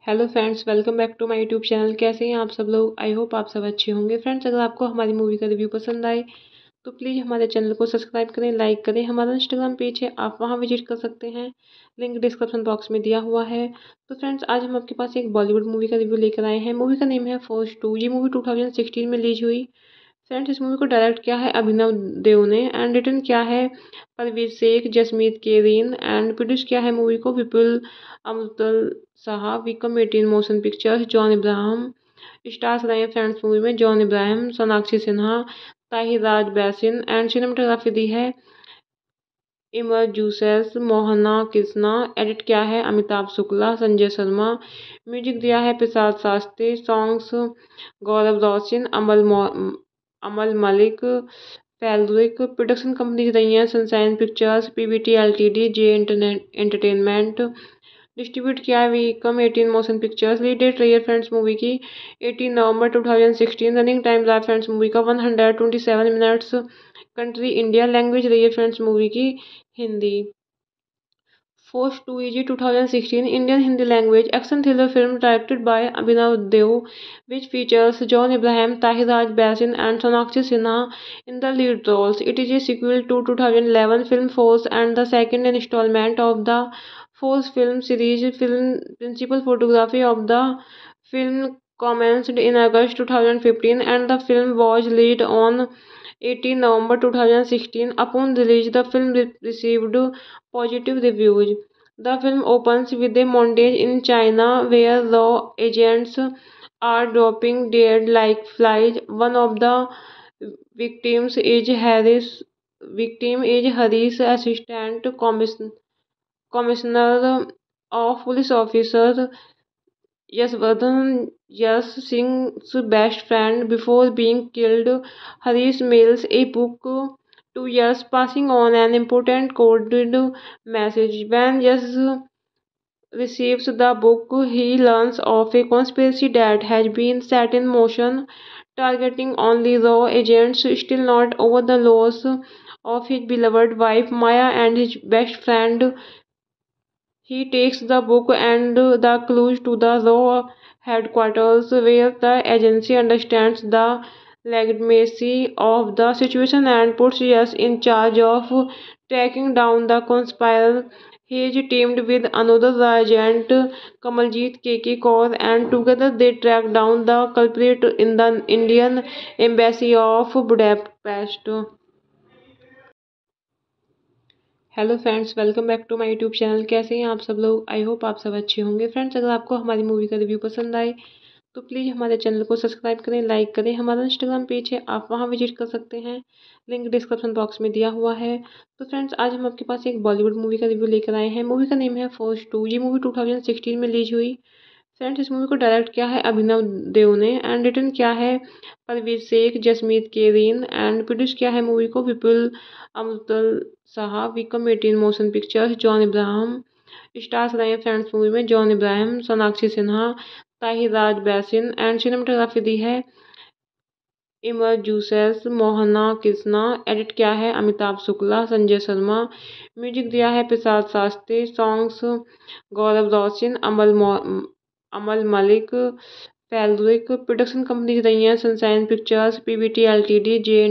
Hello friends, welcome back to my YouTube channel. कैसे हैं आप सब लोग? आई होप आप सब अच्छे होंगे। फ्रेंड्स, अगर आपको हमारी मूवी का रिव्यू पसंद आए तो प्लीज़ हमारे चैनल को सब्सक्राइब करें, लाइक करें। हमारा इंस्टाग्राम पेज है, आप वहां विजिट कर सकते हैं, लिंक डिस्क्रिप्शन बॉक्स में दिया हुआ है। तो फ्रेंड्स, आज हम आपके पास एक बॉलीवुड मूवी का रिव्यू लेकर आए हैं। मूवी का नेम है फोर्स 2। ये मूवी 2016 में रिलीज हुई। फ्रेंड्स, इस मूवी को डायरेक्ट किया है अभिनव देव ने एंड रिटर्न किया है परवीर शेख, जसमीत केरीन एंड प्रोड्यूस किया है मूवी को Vipul अमृतल Saha, Vikram 18 motion pictures, John Ibrahim. Stars रहे हैं फ्रेंड्स मूवी में John Ibrahim, Sonakshi Sinha, Tahir Raj Bhasin and cinematography दी है इमर जूसेस, मोहना कृष्णा। एडिट किया है अमिताभ शुक्ला, संजय शर्मा। म्यूजिक दिया है प्रसाद शास्त्री। सॉन्ग्स गौरव रोशन, अमल मलिक, फैलरिक। प्रोडक्शन कंपनीज रही हैं sunshine pictures, PVT LTD, J internet entertainment. Distribute किया है Vikram 18 motion pictures. Lead date रही है फ्रेंड्स मूवी की 18 नवंबर 2016। रनिंग टाइम रहा फ्रेंड्स मूवी का 127 मिनट्स। Country India. लैंग्वेज रही है फ्रेंड्स मूवी की Hindi. Force 2 is 2016 Indian Hindi language action thriller film directed by Abhinav Dev, which features John Abraham, Tahir Raj Basin, and Sonakshi Sinha in the lead roles. It is a sequel to 2011 film Force and the second installment of the Force film series. Film principal photography of the film commenced in August 2015, and the film was released on 18 November 2016. Upon release, the film received positive reviews. The film opens with a montage in China where law agents are dropping dead like flies. One of the victims is Harris, assistant commissioner of police officer Yasvardhan Yas Singh's best friend. Before being killed, Harish mails a book to Yas, passing on an important coded message. When Yas receives the book, he learns of a conspiracy that has been set in motion, targeting only raw agents, still not over the loss of his beloved wife Maya and his best friend. He takes the book and the clues to the raw headquarters, where the agency understands the legitimacy of the situation and puts us in charge of tracking down the conspirators. He is teamed with another agent, Kamaljeet KK Kaur, and together they track down the culprit in the Indian Embassy of Budapest. Hello friends, welcome back to my YouTube channel. कैसे हैं आप सब लोग? I hope आप सब अच्छे होंगे। Friends, अगर आपको हमारी मूवी का रिव्यू पसंद आए तो प्लीज़ हमारे चैनल को सब्सक्राइब करें, लाइक करें। हमारा इंस्टाग्राम पेज है, आप वहां विजिट कर सकते हैं, लिंक डिस्क्रिप्शन बॉक्स में दिया हुआ है। तो फ्रेंड्स, आज हम आपके पास एक बॉलीवुड मूवी का रिव्यू लेकर आए हैं। मूवी का नेम है फोर्स 2। ये मूवी 2016 में रिलीज हुई। फ्रेंड्स, इस मूवी को डायरेक्ट किया है अभिनव देव ने एंड रिटर्न किया है परवीर शेख, जसमीत केरीन एंड प्रोड्यूस किया है मूवी को Vipul अमृतल Saha, Vikram 18 motion pictures, John Ibrahim. Stars रहे हैं फ्रेंड्स मूवी में John Ibrahim, Sonakshi Sinha, Tahir Raj Bhasin and cinematography दी है इमर जूसेस, मोहना कृष्णा। एडिट किया है अमिताभ शुक्ला, संजय शर्मा। म्यूजिक दिया है प्रसाद शास्त्री। सॉन्ग्स गौरव रोशन, अमल मलिक, फैलरिक। प्रोडक्शन कंपनीज रही हैं sunshine pictures, PVT LTD, J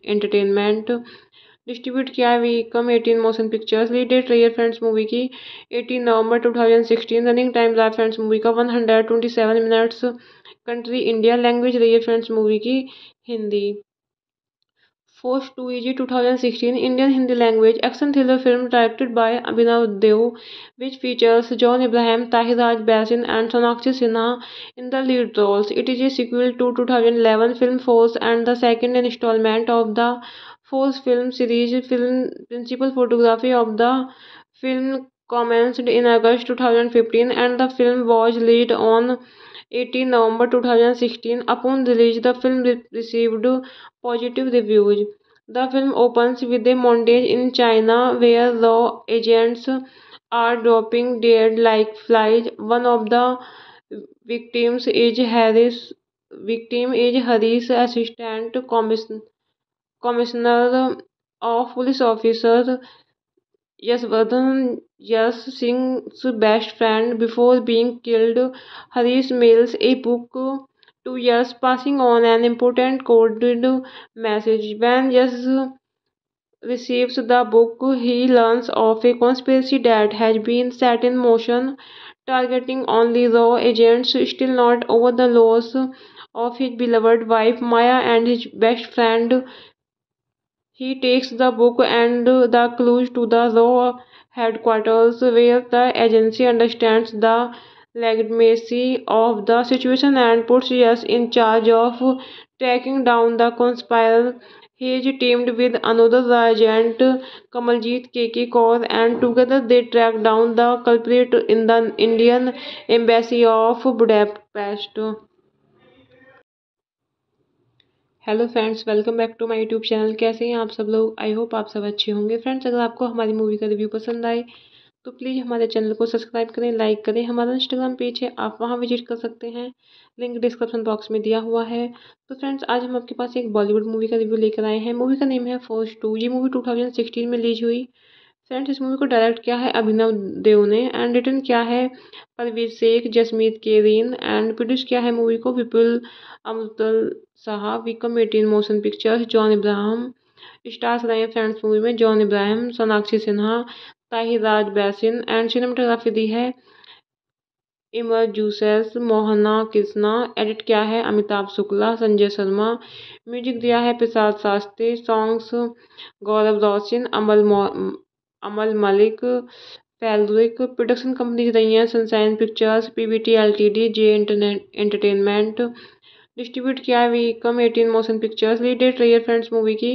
entertainment. Distribute किया है Vikram 18 motion pictures. Lead date रही है फ्रेंड्स मूवी की 18 नवंबर 2016। रनिंग टाइम रहा फ्रेंड्स मूवी का 127 मिनट्स। Country India. लैंग्वेज रही है फ्रेंड्स मूवी की Hindi. Force 2 is 2016 Indian Hindi language action thriller film directed by Abhinav Dev, which features John Abraham, Tahir Raj Basin, and Sonakshi Sinha in the lead roles. It is a sequel to 2011 film Force and the second installment of the Force film series. Film principal photography of the film commenced in August 2015, and the film was released on 18 November 2016. Upon release, the film received positive reviews. The film opens with a montage in China where law agents are dropping dead like flies. One of the victims is Harris, assistant commissioner of police officer Yasvardhan Yas Singh's best friend. Before being killed, Harish mails a book to Yas, passing on an important coded message. When Yas receives the book, he learns of a conspiracy that has been set in motion, targeting only raw agents, still not over the loss of his beloved wife Maya and his best friend. He takes the book and the clues to the raw headquarters, where the agency understands the legitimacy of the situation and puts us in charge of tracking down the conspirators. He is teamed with another agent, Kamaljeet KK Kaur, and together they track down the culprit in the Indian Embassy of Budapest. Hello friends, welcome back to my YouTube channel. कैसे हैं आप सब लोग? I hope आप सब अच्छे होंगे। Friends, अगर आपको हमारी मूवी का रिव्यू पसंद आए तो प्लीज़ हमारे चैनल को सब्सक्राइब करें, लाइक करें। हमारा इंस्टाग्राम पेज है, आप वहां विजिट कर सकते हैं, लिंक डिस्क्रिप्शन बॉक्स में दिया हुआ है। तो फ्रेंड्स, आज हम आपके पास एक बॉलीवुड मूवी का रिव्यू लेकर आए हैं। मूवी का नेम है फोर्स 2। ये मूवी 2016 में रिलीज हुई। फ्रेंड्स, इस मूवी को डायरेक्ट किया है अभिनव देव ने एंड रिटर्न किया है परवीर शेख, जसमीत केरीन एंड प्रोड्यूस किया है मूवी को Vipul अमृतल Saha, Vikram 18 motion pictures, John Ibrahim. Stars रहे हैं फ्रेंड्स मूवी में John Ibrahim, Sonakshi Sinha, Tahir Raj Bhasin and cinematography दी है इमर जूसेस, मोहना कृष्णा। एडिट किया है अमिताभ शुक्ला, संजय शर्मा। म्यूजिक दिया है प्रसाद शास्त्री। सॉन्ग्स गौरव रोशन, अमल मलिक, फैलरिक। प्रोडक्शन कंपनीज रही हैं sunshine pictures, PVT LTD, J entertainment. Distribute किया है Vikram 18 motion pictures. Lead date रही है फ्रेंड्स मूवी की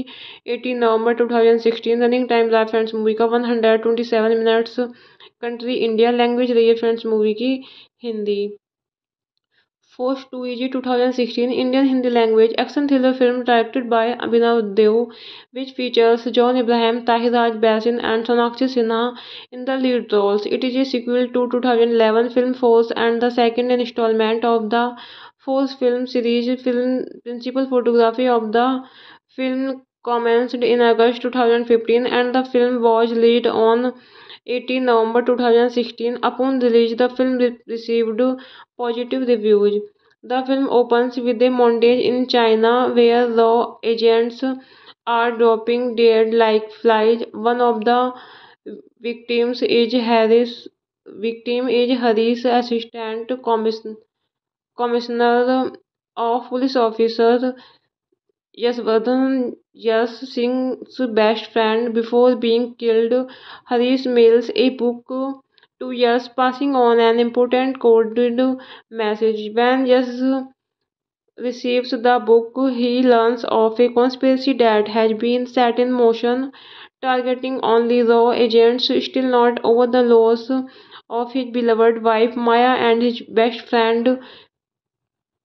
18 नवंबर 2016। रनिंग टाइम रहा फ्रेंड्स मूवी का 127 मिनट्स। Country India. लैंग्वेज रही है फ्रेंड्स मूवी की Hindi. Force 2 is 2016 Indian Hindi language action thriller film directed by Abhinav Dev, which features John Abraham, Tahir Raj Basin, and Sonakshi Sinha in the lead roles. It is a sequel to 2011 film Force and the second installment of the Force film series. Film principal photography of the film commenced in August 2015, and the film was released on 18 November 2016. Upon release, the film received positive reviews. The film opens with a montage in China where law agents are dropping dead like flies. One of the Victims is Harris. Victim is Harris, assistant commissioner of police officer Yasvardhan Yas Singh's best friend before being killed. Harish mails a book to Yas, passing on an important coded message. When Yas receives the book, he learns of a conspiracy that has been set in motion, targeting only raw agents, still not over the loss of his beloved wife Maya and his best friend.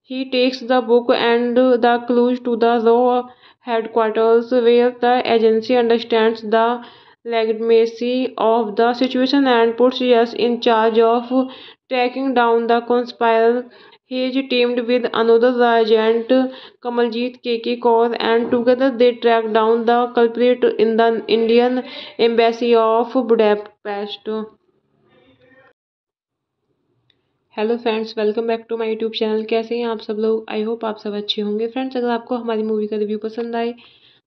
He takes the book and the clues to the raw headquarters where the agency understands the legitimacy of the situation and puts us in charge of tracking down the conspirator. He is teamed with another agent, Kamaljeet KK Kaur, and together they track down the culprit in the Indian embassy of Budapest. Hello friends, welcome back to my YouTube channel. कैसे हैं आप सब लोग? I hope आप सब अच्छे होंगे। Friends, अगर आपको हमारी मूवी का रिव्यू पसंद आए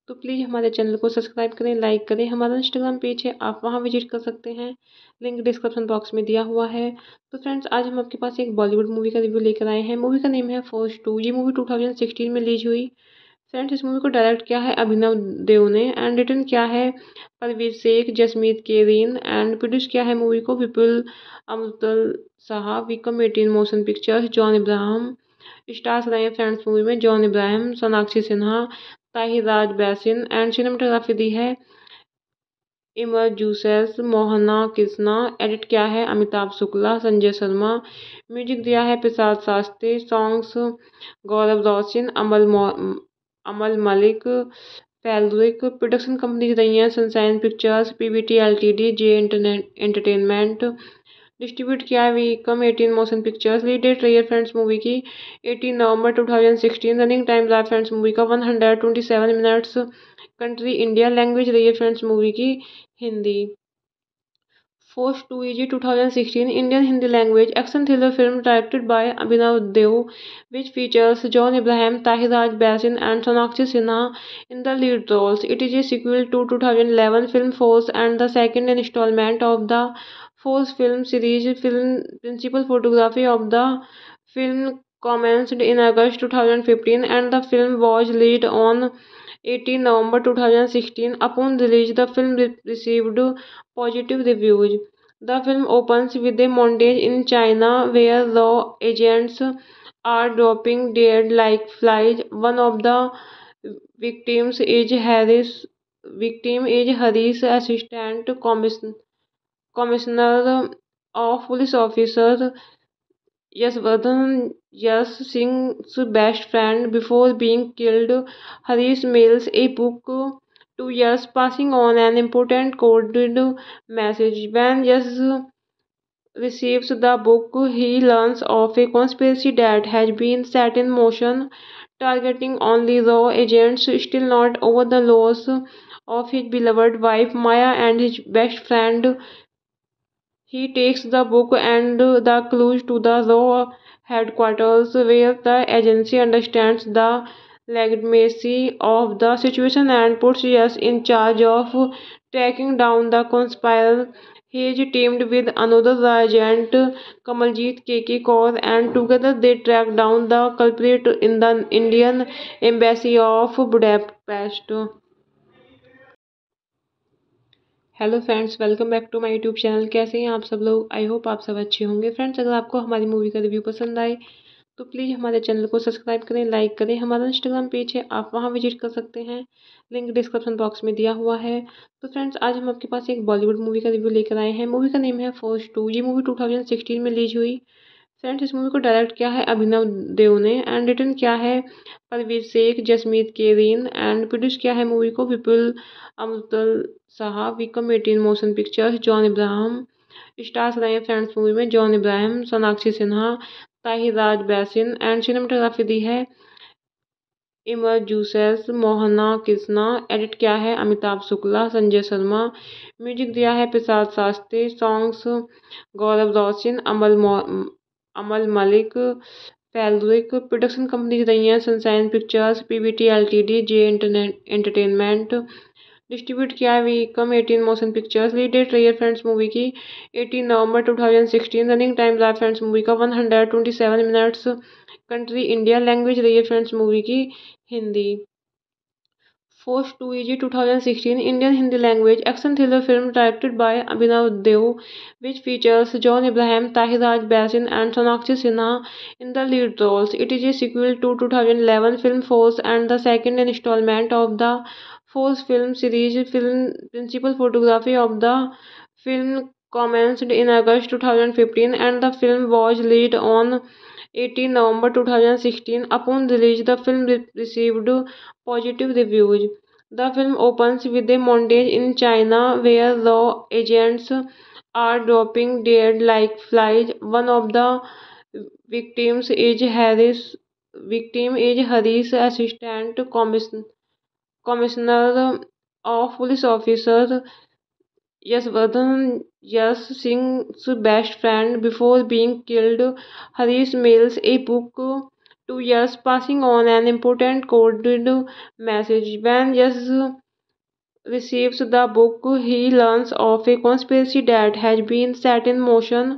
तो प्लीज़ हमारे चैनल को सब्सक्राइब करें, लाइक करें। हमारा इंस्टाग्राम पेज है, आप वहां विजिट कर सकते हैं, लिंक डिस्क्रिप्शन बॉक्स में दिया हुआ है। तो फ्रेंड्स, आज हम आपके पास एक बॉलीवुड मूवी का रिव्यू लेकर आए हैं। मूवी का नेम है फोर्स 2। ये मूवी 2016 में रिलीज हुई। फ्रेंड्स, इस मूवी को डायरेक्ट किया है अभिनव देव ने एंड रिटर्न किया है परवीर शेख, जसमीत केरीन एंड प्रोड्यूस किया है मूवी को Vipul अमृतल Saha, Vikram 18 motion pictures, John Ibrahim. Stars रहे हैं फ्रेंड्स मूवी में John Ibrahim, Sonakshi Sinha, Tahir Raj Bhasin and cinematography दी है इमर जूसेस, मोहना कृष्णा। एडिट किया है अमिताभ शुक्ला, संजय शर्मा। म्यूजिक दिया है प्रसाद शास्त्री। सॉन्ग्स गौरव रोशन, अमल मलिक, फैलरिक। प्रोडक्शन कंपनीज रही हैं sunshine pictures, PVT LTD, J entertainment. Distribute किया है Vikram 18 motion pictures. Lead date रही है फ्रेंड्स मूवी की 18 नवंबर 2016। रनिंग टाइम रहा फ्रेंड्स मूवी का 127 मिनट्स। Country India. लैंग्वेज रही है फ्रेंड्स मूवी की Hindi. Force 2 is 2016 Indian Hindi language action thriller film directed by Abhinav Dev, which features John Abraham, Tahir Raj Basin, and Sonakshi Sinha in the lead roles. It is a sequel to 2011 film Force and the second installment of the Force film series. Film principal photography of the film commenced in August 2015, and the film was released on 18 November 2016. Upon release, the film received positive reviews. The film opens with a montage in China where raw agents are dropping dead like flies. One of the victims is Harish, assistant commissioner of police officer Yasvardhan Yas Singh's best friend before being killed. Harish mails a book to Yas, passing on an important coded message. When Yas receives the book, he learns of a conspiracy that has been set in motion, targeting only raw agents, still not over the loss of his beloved wife Maya and his best friend. He takes the book and the clues to the raw headquarters where the agency understands the legitimacy of the situation and puts us in charge of tracking down the conspirator. He is teamed with another agent, Kamaljeet KK Kaur, and together they track down the culprit in the Indian embassy of Budapest. Hello friends, welcome back to my YouTube channel. कैसे हैं आप सब लोग? I hope आप सब अच्छे होंगे। Friends, अगर आपको हमारी मूवी का रिव्यू पसंद आए तो प्लीज़ हमारे चैनल को सब्सक्राइब करें, लाइक करें। हमारा इंस्टाग्राम पेज है, आप वहां विजिट कर सकते हैं, लिंक डिस्क्रिप्शन बॉक्स में दिया हुआ है। तो फ्रेंड्स, आज हम आपके पास एक बॉलीवुड मूवी का रिव्यू लेकर आए हैं। मूवी का नेम है फोर्स 2। ये मूवी 2016 में रिलीज हुई। फ्रेंड्स, इस मूवी को डायरेक्ट किया है अभिनव देव ने एंड रिटर्न किया है परवीर शेख, जसमीत केरीन एंड प्रोड्यूस किया है मूवी को Vipul अमृतल Saha, Vikram 18 motion pictures, John Ibrahim. Stars रहे हैं फ्रेंड्स मूवी में John Ibrahim, Sonakshi Sinha, Tahir Raj Bhasin and cinematography दी है इमर जूसेस, मोहना कृष्णा। एडिट किया है अमिताभ शुक्ला, संजय शर्मा। म्यूजिक दिया है प्रसाद शास्त्री। सॉन्ग्स गौरव रोशन, अमल मलिक, फैलरिक। प्रोडक्शन कंपनीज रही हैं sunshine pictures, PVT LTD, J entertainment. Distribute किया है Viacom 18 motion pictures. Lead date रही है फ्रेंड्स मूवी की 18 नवंबर 2016। रनिंग टाइम रहा फ्रेंड्स मूवी का 127 मिनट्स। Country India. लैंग्वेज रही है फ्रेंड्स मूवी की Hindi. Force 2EG 2016 Indian Hindi language action thriller film directed by Abhinav Dev, which features John Abraham, Tahir Raj Basin, and Sonakshi Sinha in the lead roles. It is a sequel to 2011 film Force and the second installment of the Force film series. Film principal photography of the film commenced in August 2015, and the film was released on 18 November 2016. Upon release, the film received positive reviews. The film opens with a montage in China where law agents are dropping dead like flies. One of the victims is Harris. Victim is Harris, assistant commissioner of police officer Yasvardhan Yas Singh's best friend. Before being killed, Harish mails a book to Yas, passing on an important coded message. When Yas receives the book, he learns of a conspiracy that has been set in motion,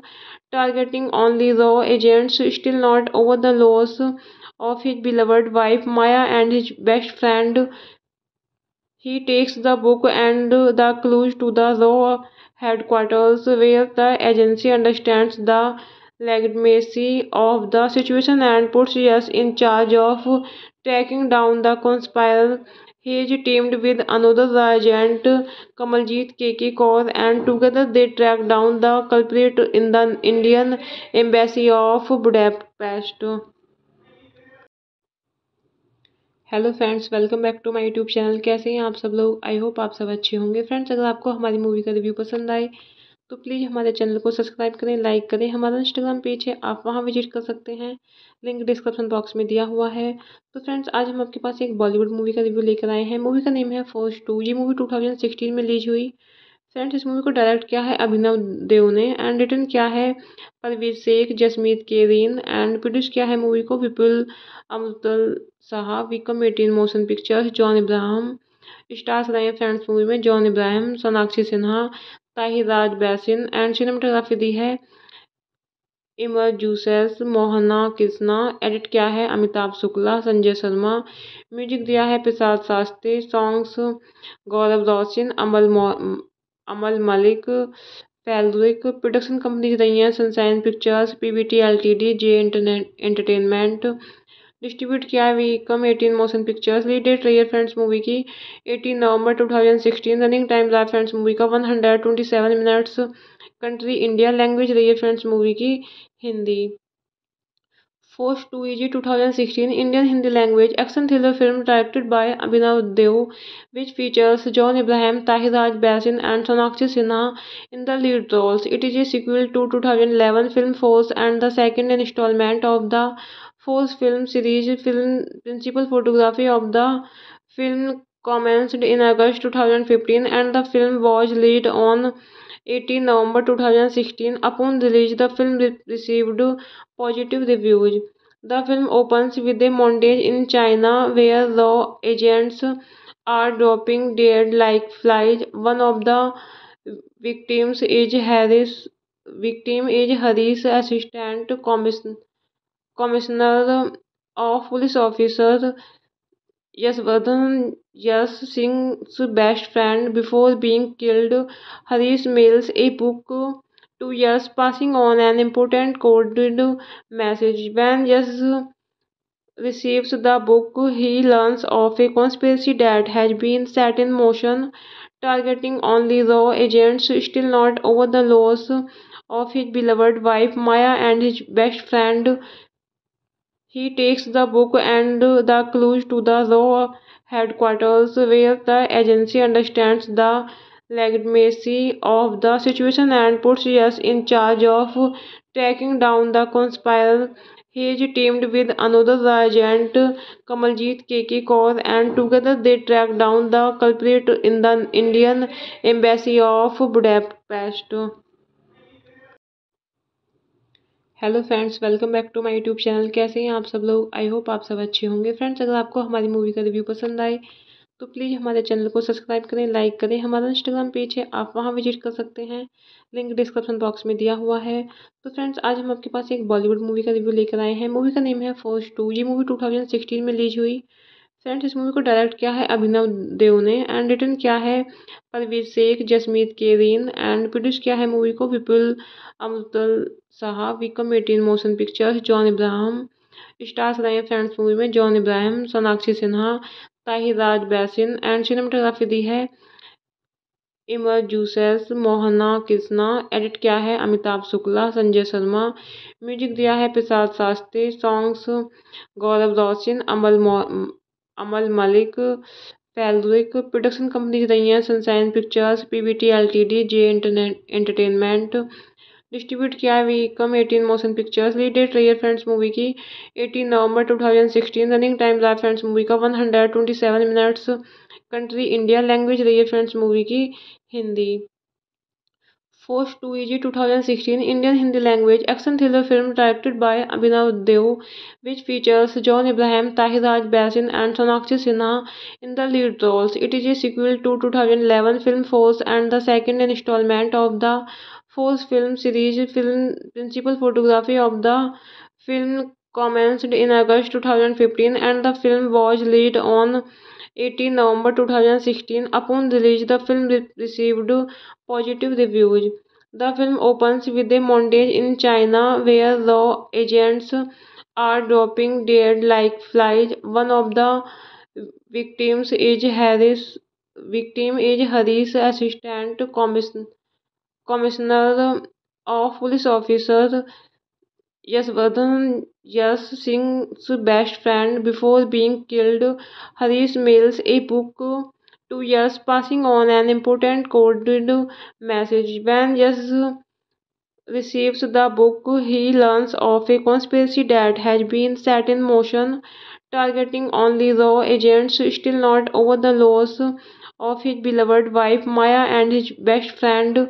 targeting only raw agents, still not over the loss of his beloved wife Maya and his best friend. He takes the book and the clues to the raw headquarters where the agency understands the legitimacy of the situation and puts us in charge of tracking down the conspirator. He is teamed with another agent, Kamaljeet KK Kaur, and together they track down the culprit in the Indian embassy of Budapest. Hello friends, welcome back to my YouTube channel. कैसे हैं आप सब लोग? I hope आप सब अच्छे होंगे। Friends, अगर आपको हमारी मूवी का रिव्यू पसंद आए तो प्लीज़ हमारे चैनल को सब्सक्राइब करें, लाइक करें। हमारा इंस्टाग्राम पेज है, आप वहां विजिट कर सकते हैं, लिंक डिस्क्रिप्शन बॉक्स में दिया हुआ है। तो फ्रेंड्स, आज हम आपके पास एक बॉलीवुड मूवी का रिव्यू लेकर आए हैं। मूवी का नेम है फोर्स 2। ये मूवी 2016 में रिलीज हुई। फ्रेंड्स, इस मूवी को डायरेक्ट किया है अभिनव देव ने एंड रिटर्न किया है परवीर शेख, जसमीत केरीन, एंड प्रोड्यूस किया है मूवी को Vipul अमृतल Shah, Viacom 18 motion pictures, John Ibrahim. Stars रहे हैं फ्रेंड्स मूवी में John Ibrahim, Sonakshi Sinha, Tahir Raj Bhasin, and cinematography दी है इमर जूसेस, मोहना कृष्णा। एडिट किया है अमिताभ शुक्ला, संजय शर्मा। म्यूजिक दिया है प्रसाद शास्त्री। सॉन्ग्स गौरव रोशन, अमल मलिक, फैलरिक। प्रोडक्शन कंपनीज रही हैं sunshine pictures, PVT LTD, J entertainment. Distribute किया है Viacom 18 motion pictures. Lead date रही है फ्रेंड्स मूवी की 18 नवंबर 2016। रनिंग टाइम रहा फ्रेंड्स मूवी का 127 मिनट्स। Country India. लैंग्वेज रही है फ्रेंड्स मूवी की Hindi. Force 2EG 2016 Indian Hindi language action thriller film directed by Abhinav Dev, which features John Abraham, Tahir Raj Basin, and Sonakshi Sinha in the lead roles. It is a sequel to 2011 film Force and the second installment of the Force film series. Film principal photography of the film commenced in August 2015, and the film was released on 18 November 2016. Upon release, the film received positive reviews. The film opens with a montage in China where law agents are dropping dead like flies. One of the victims is Harris. Victim is Harris, assistant commissioner of police officer Yasvardhan Yas Singh's best friend. Before being killed, Harish mails a book to Yas, passing on an important coded message. When Yas receives the book, he learns of a conspiracy that has been set in motion, targeting only raw agents, still not over the loss of his beloved wife Maya and his best friend. He takes the book and the clues to the raw headquarters where the agency understands the legitimacy of the situation and puts us in charge of tracking down the conspirator. He is teamed with another agent, Kamaljeet KK Kaur, and together they track down the culprit in the Indian embassy of Budapest. Hello friends, welcome back to my YouTube channel. कैसे हैं आप सब लोग? I hope आप सब अच्छे होंगे। Friends, अगर आपको हमारी मूवी का रिव्यू पसंद आए तो प्लीज़ हमारे चैनल को सब्सक्राइब करें, लाइक करें। हमारा इंस्टाग्राम पेज है, आप वहां विजिट कर सकते हैं, लिंक डिस्क्रिप्शन बॉक्स में दिया हुआ है। तो फ्रेंड्स, आज हम आपके पास एक बॉलीवुड मूवी का रिव्यू लेकर आए हैं। मूवी का नेम है फौज 2। ये मूवी 2016 में रिलीज हुई। फ्रेंड्स, इस मूवी को डायरेक्ट किया है अभिनव देव ने एंड रिटर्न किया है परवीर शेख, जसमीत केरीन एंड प्रोड्यूस किया है मूवी को Vipul अमृतल Saha, Vikram 18 motion pictures, John Ibrahim. Stars रहे हैं फ्रेंड्स मूवी में John Ibrahim, Sonakshi Sinha, Tahir Raj Bhasin and cinematography दी है इमर जूसेस, मोहना कृष्णा। एडिट किया है अमिताभ शुक्ला, संजय शर्मा। म्यूजिक दिया है प्रसाद शास्त्री। सॉन्ग्स गौरव रोशन, अमल मलिक, फैलरिक। प्रोडक्शन कंपनीज रही हैं sunshine pictures, PVT LTD, J entertainment. Distribute किया है Vikram 18 motion pictures. Lead date रही है फ्रेंड्स मूवी की 18 नवंबर 2016। रनिंग टाइम रहा फ्रेंड्स मूवी का 127 मिनट्स। Country India. लैंग्वेज रही है फ्रेंड्स मूवी की Hindi. Force 2 is 2016 Indian Hindi language action thriller film directed by Abhinav Dev, which features John Abraham, Tahir Raj Basin and Sonakshi Sinha in the lead roles. It is a sequel to 2011 film Force and the second installment of the Force film series. Film principal photography of the film commenced in August 2015 and the film was released on 18 November 2016. Upon release, the film received positive reviews. The film opens with a montage in China where law agents are dropping dead like flies. One of the victims is Harris, assistant commissioner of police officer Yasvardhan Yas Singh's best friend. Before being killed, Harish mails a book to Yas, passing on an important coded message. When Yas receives the book, he learns of a conspiracy that has been set in motion, targeting only raw agents, still not over the loss of his beloved wife Maya and his best friend.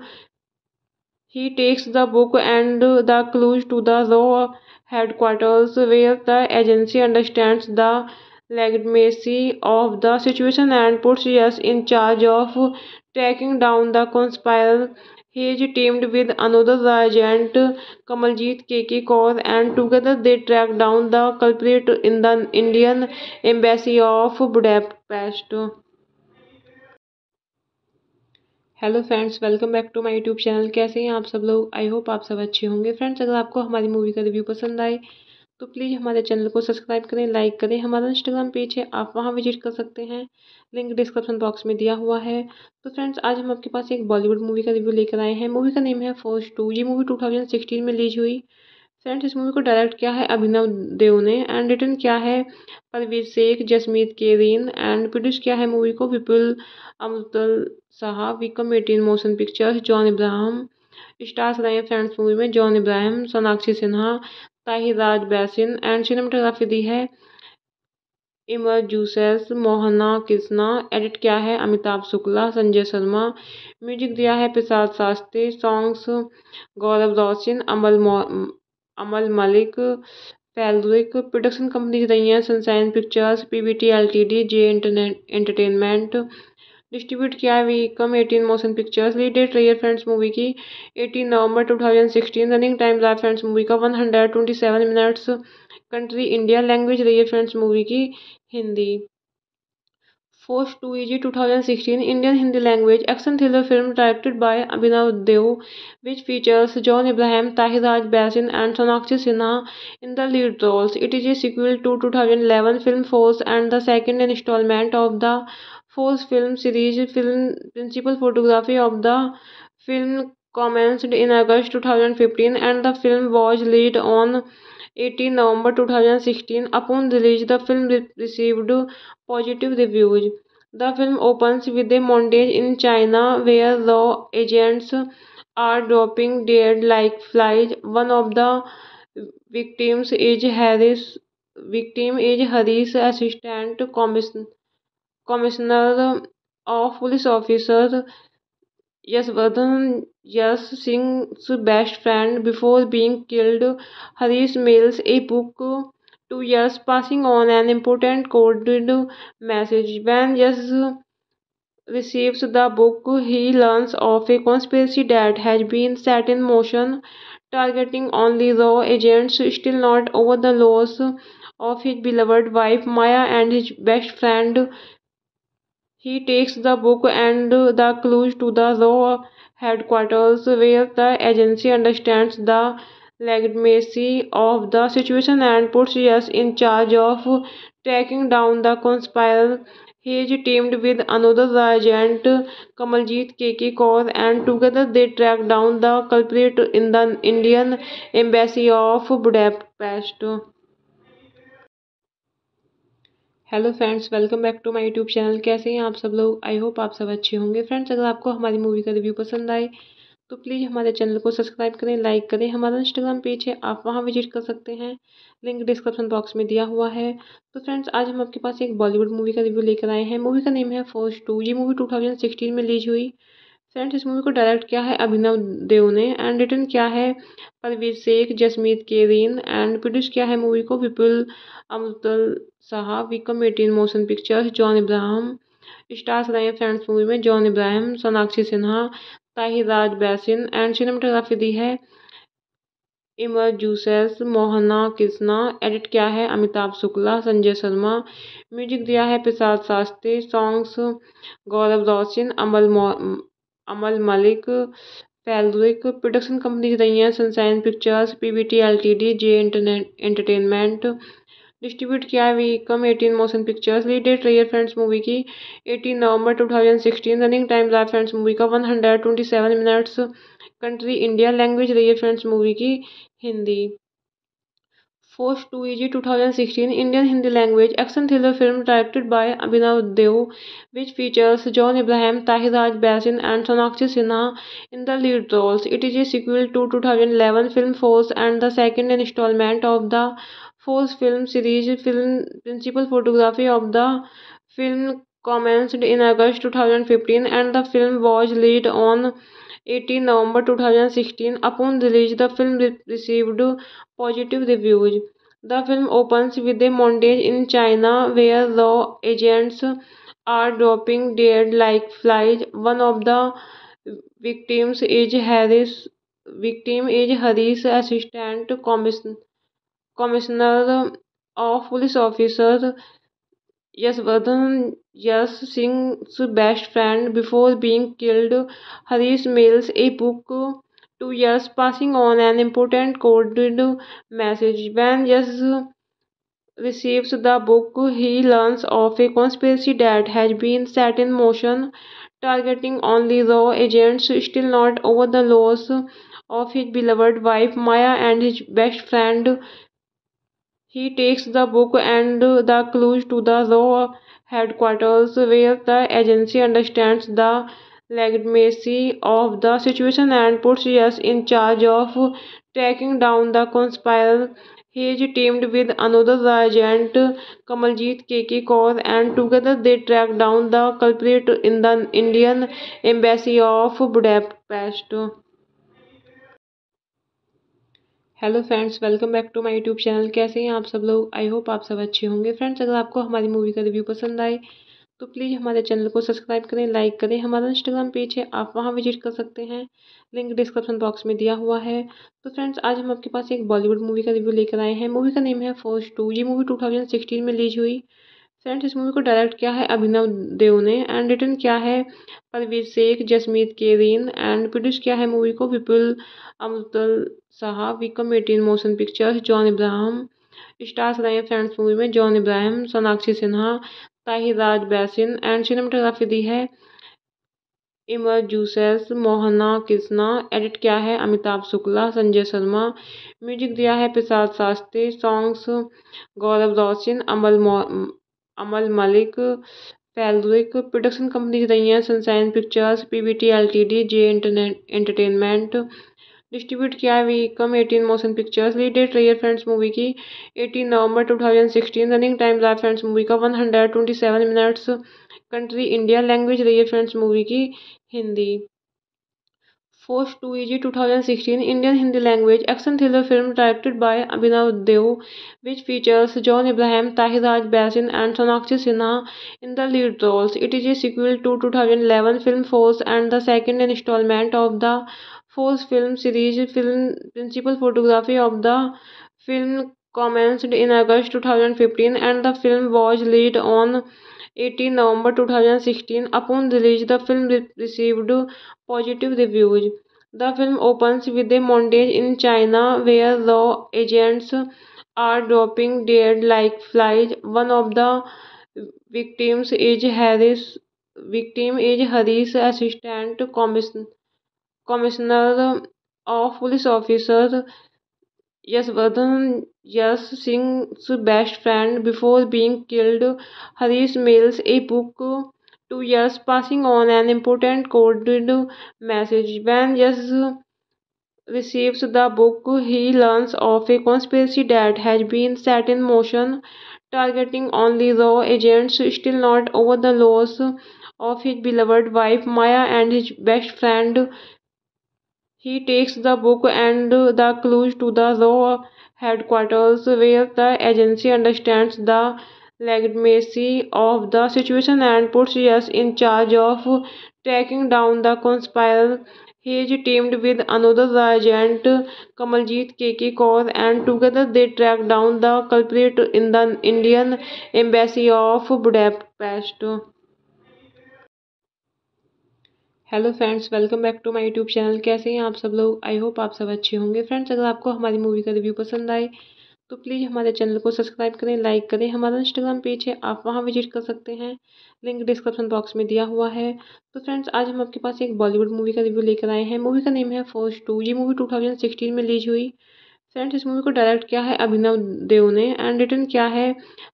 He takes the book and the clues to the Raw headquarters, where the agency understands the legitimacy of the situation and puts us in charge of tracking down the conspirators. He is teamed with another agent, Kamaljeet KK Kaur, and together they track down the culprit in the Indian Embassy of Budapest. Hello friends, welcome back to my YouTube channel. कैसे हैं आप सब लोग? I hope आप सब अच्छे होंगे। Friends, अगर आपको हमारी मूवी का रिव्यू पसंद आए तो प्लीज़ हमारे चैनल को सब्सक्राइब करें, लाइक करें। हमारा इंस्टाग्राम पेज है, आप वहां विजिट कर सकते हैं, लिंक डिस्क्रिप्शन बॉक्स में दिया हुआ है। तो फ्रेंड्स, आज हम आपके पास एक बॉलीवुड मूवी का रिव्यू लेकर आए हैं। मूवी का नेम है फौज 2। ये मूवी 2016 में रिलीज हुई। फ्रेंड्स, इस मूवी को डायरेक्ट किया है अभिनव देव ने एंड रिटर्न किया है परवीर शेख, जसमीत केरीन एंड प्रोड्यूस किया है मूवी को Vipul अमृतल Saha, Vikram 18 motion pictures, John Ibrahim. Stars रहे हैं फ्रेंड्स मूवी में John Ibrahim, Sonakshi Sinha, Tahir Raj Bhasin and cinematography दी है इमर जूसेस, मोहना कृष्णा। एडिट किया है अमिताभ शुक्ला, संजय शर्मा। म्यूजिक दिया है प्रसाद शास्त्री। सॉन्ग्स गौरव रोशन, अमल मलिक, फैलरिक। प्रोडक्शन कंपनीज रही हैं sunshine pictures, PVT LTD, J entertainment. Distribute किया है Vikram 18 motion pictures. Lead date रही है फ्रेंड्स मूवी की 18 नवंबर 2016। रनिंग टाइम रहा फ्रेंड्स मूवी का 127 मिनट्स। Country India. लैंग्वेज रही है फ्रेंड्स मूवी की Hindi. Force 2 is 2016 Indian Hindi language action thriller film directed by Abhinav Dev, which features John Abraham, Tahir Raj Basin and Sonakshi Sinha in the lead roles. It is a sequel to 2011 film Force and the second installment of the Force film series. Film principal photography of the film commenced in August 2015 and the film was released on 18 November 2016. Upon release, the film received positive reviews. The film opens with a montage in China where law agents are dropping dead like flies. One of the victim is Harris, assistant commissioner of police officer Yasvardhan Yas Singh's best friend. Before being killed, Harish mails a book 2 years, passing on an important coded message. When Jess receives the book, he learns of a conspiracy that has been set in motion, targeting only raw agents, still not over the loss of his beloved wife Maya and his best friend. He takes the book and the clues to the raw headquarters where the agency understands the legitimacy of the situation and puts us in charge of tracking down the conspirator. He is teamed with another agent, Kamaljeet KK Kaur, and together they track down the culprit in the Indian embassy of Budapest. Hello friends, welcome back to my YouTube channel. कैसे हैं आप सब लोग? I hope आप सब अच्छे होंगे। Friends, अगर आपको हमारी मूवी का रिव्यू पसंद आए तो प्लीज़ हमारे चैनल को सब्सक्राइब करें, लाइक करें। हमारा इंस्टाग्राम पेज है, आप वहां विजिट कर सकते हैं, लिंक डिस्क्रिप्शन बॉक्स में दिया हुआ है। तो फ्रेंड्स, आज हम आपके पास एक बॉलीवुड मूवी का रिव्यू लेकर आए हैं। मूवी का नेम है फोर्स 2। ये मूवी 2016 में रिलीज हुई। फ्रेंड्स, इस मूवी को डायरेक्ट किया है अभिनव देव ने एंड रिटर्न किया है परवीर शेख, जसमीत केरीन एंड प्रोड्यूस किया है मूवी को Vipul अमृतल Saha, Vikram 18 motion pictures, John Ibrahim. Stars रहे हैं फ्रेंड्स मूवी में John Ibrahim, Sonakshi Sinha, Tahir Raj Bhasin and cinematography दी है इमर जूसेस, मोहना कृष्णा। एडिट किया है अमिताभ शुक्ला, संजय शर्मा। म्यूजिक दिया है प्रसाद शास्त्री। सॉन्ग्स गौरव रोशन, अमल मलिक, फैलरिक। प्रोडक्शन कंपनीज रही हैं sunshine pictures, PVT LTD, J entertainment. Distribute किया है Vikram 18 motion pictures. Lead date रही है फ्रेंड्स मूवी की 18 नवंबर 2016। रनिंग टाइम रहा फ्रेंड्स मूवी का 127 मिनट्स। Country India. लैंग्वेज रही है फ्रेंड्स मूवी की Hindi. Force 2 is a 2016 Indian Hindi language action thriller film directed by Abhinav Dev, which features John Abraham, Tahir Raj Basin, and Sonakshi Sinha in the lead roles. It is a sequel to 2011 film Force and the second installment of the Force film series. Film principal photography of the film commenced in August 2015, and the film was released on 18 November 2016. Upon release, the film received positive reviews. The film opens with a montage in China where raw agents are dropping dead like flies. One of the victims is Harris, assistant commissioner of police officer Yasvardhan Yas Singh's best friend. Before being killed, Harish mails a book to Yas, passing on an important coded message. When Yas receives the book, he learns of a conspiracy that has been set in motion, targeting only raw agents, still not over the loss of his beloved wife Maya and his best friend. He takes the book and the clues to the raw headquarters where the agency understands the legitimacy of the situation and puts us in charge of tracking down the conspirator. He is teamed with another agent, Kamaljeet KK Kaur, and together they track down the culprit in the Indian embassy of Budapest. Hello friends, welcome back to my YouTube channel. कैसे हैं आप सब लोग? I hope आप सब अच्छे होंगे। Friends, अगर आपको हमारी मूवी का रिव्यू पसंद आए तो प्लीज़ हमारे चैनल को सब्सक्राइब करें, लाइक करें। हमारा इंस्टाग्राम पेज है, आप वहां विजिट कर सकते हैं, लिंक डिस्क्रिप्शन बॉक्स में दिया हुआ है। तो फ्रेंड्स, आज हम आपके पास एक बॉलीवुड मूवी का रिव्यू लेकर आए हैं। मूवी का नेम है फोर्स 2। ये मूवी 2016 में रिलीज हुई। फ्रेंड्स, इस मूवी को डायरेक्ट किया है अभिनव देव ने एंड रिटर्न किया है परवीर शेख, जसमीत केरीन एंड प्रोड्यूस किया है मूवी को Vipul अमृतल Saha, Vikram 18 motion pictures, John Ibrahim. Stars रहे हैं फ्रेंड्स मूवी में John Ibrahim, Sonakshi Sinha, Tahir Raj Bhasin and cinematography दी है इमर जूसेस, मोहना कृष्णा। एडिट किया है अमिताभ शुक्ला, संजय शर्मा। म्यूजिक दिया है प्रसाद शास्त्री। सॉन्ग्स गौरव रोशन, अमल मलिक, फैलरिक। प्रोडक्शन कंपनीज रही हैं sunshine pictures, PVT LTD, J entertainment. Distribute किया है Vikram 18 motion pictures. Lead date रही है फ्रेंड्स मूवी की 18 नवंबर 2016। रनिंग टाइम रहा फ्रेंड्स मूवी का 127 मिनट्स। Country India. लैंग्वेज रही है फ्रेंड्स मूवी की Hindi. Force 2 EG 2016 Indian Hindi language action thriller film directed by Abhinav Dev, which features John Abraham, Tahir Raj Basin, and Sonakshi Sinha in the lead roles. It is a sequel to 2011 film Force and the second installment of the Force film series. Film principal photography of the film commenced in August 2015, and the film was released on 18 November 2016. Upon release, the film received positive reviews. The film opens with a montage in China where law agents are dropping dead like flies. One of the victims is Harris. Victim is Harris, assistant commissioner of police officer Yasvardhan Yas Singh's best friend. Before being killed, Harish mails a book to Yas, passing on an important coded message. When Yas receives the book, he learns of a conspiracy that has been set in motion, targeting only raw agents, still not over the loss of his beloved wife Maya and his best friend. He takes the book and the clues to the raw headquarters where the agency understands the legitimacy of the situation and puts us in charge of tracking down the conspirators. He is teamed with another agent, Kamaljeet KK Kaur, and together they track down the culprit in the Indian embassy of Budapest. Hello friends, welcome back to my YouTube channel. कैसे हैं आप सब लोग? I hope आप सब अच्छे होंगे। Friends, अगर आपको हमारी मूवी का रिव्यू पसंद आए तो प्लीज़ हमारे चैनल को सब्सक्राइब करें, लाइक करें। हमारा इंस्टाग्राम पेज है, आप वहां विजिट कर सकते हैं, लिंक डिस्क्रिप्शन बॉक्स में दिया हुआ है। तो फ्रेंड्स, आज हम आपके पास एक बॉलीवुड मूवी का रिव्यू लेकर आए हैं। मूवी का नेम है फोर्स 2। ये मूवी 2016 में रिलीज हुई। फ्रेंड्स, इस मूवी को डायरेक्ट किया है अभिनव देव ने एंड रिटर्न किया है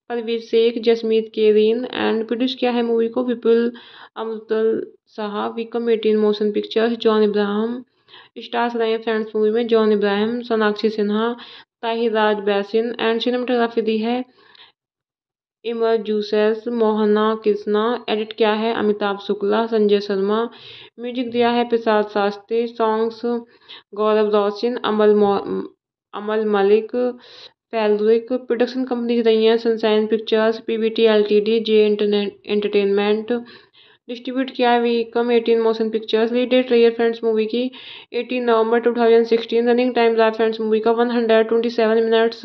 परवीर शेख, जसमीत केरीन, एंड प्रोड्यूस किया है मूवी को Vipul अमृतल Saha, Vikram 18 motion pictures, John Ibrahim. Stars रहे हैं फ्रेंड्स मूवी में John Ibrahim, Sonakshi Sinha, Tahir Raj Bhasin, and cinematography दी है इमर जूसेस, मोहना कृष्णा। एडिट किया है अमिताभ शुक्ला, संजय शर्मा। म्यूजिक दिया है प्रसाद शास्त्री। सॉन्ग्स गौरव रोशन, अमल मलिक, फैलरिक। प्रोडक्शन कंपनीज रही हैं sunshine pictures, PVT LTD, J entertainment. Distribute किया है Vikram 18 motion pictures. Lead date रही है फ्रेंड्स मूवी की 18 नवंबर 2016। रनिंग टाइम रहा फ्रेंड्स मूवी का 127 मिनट्स।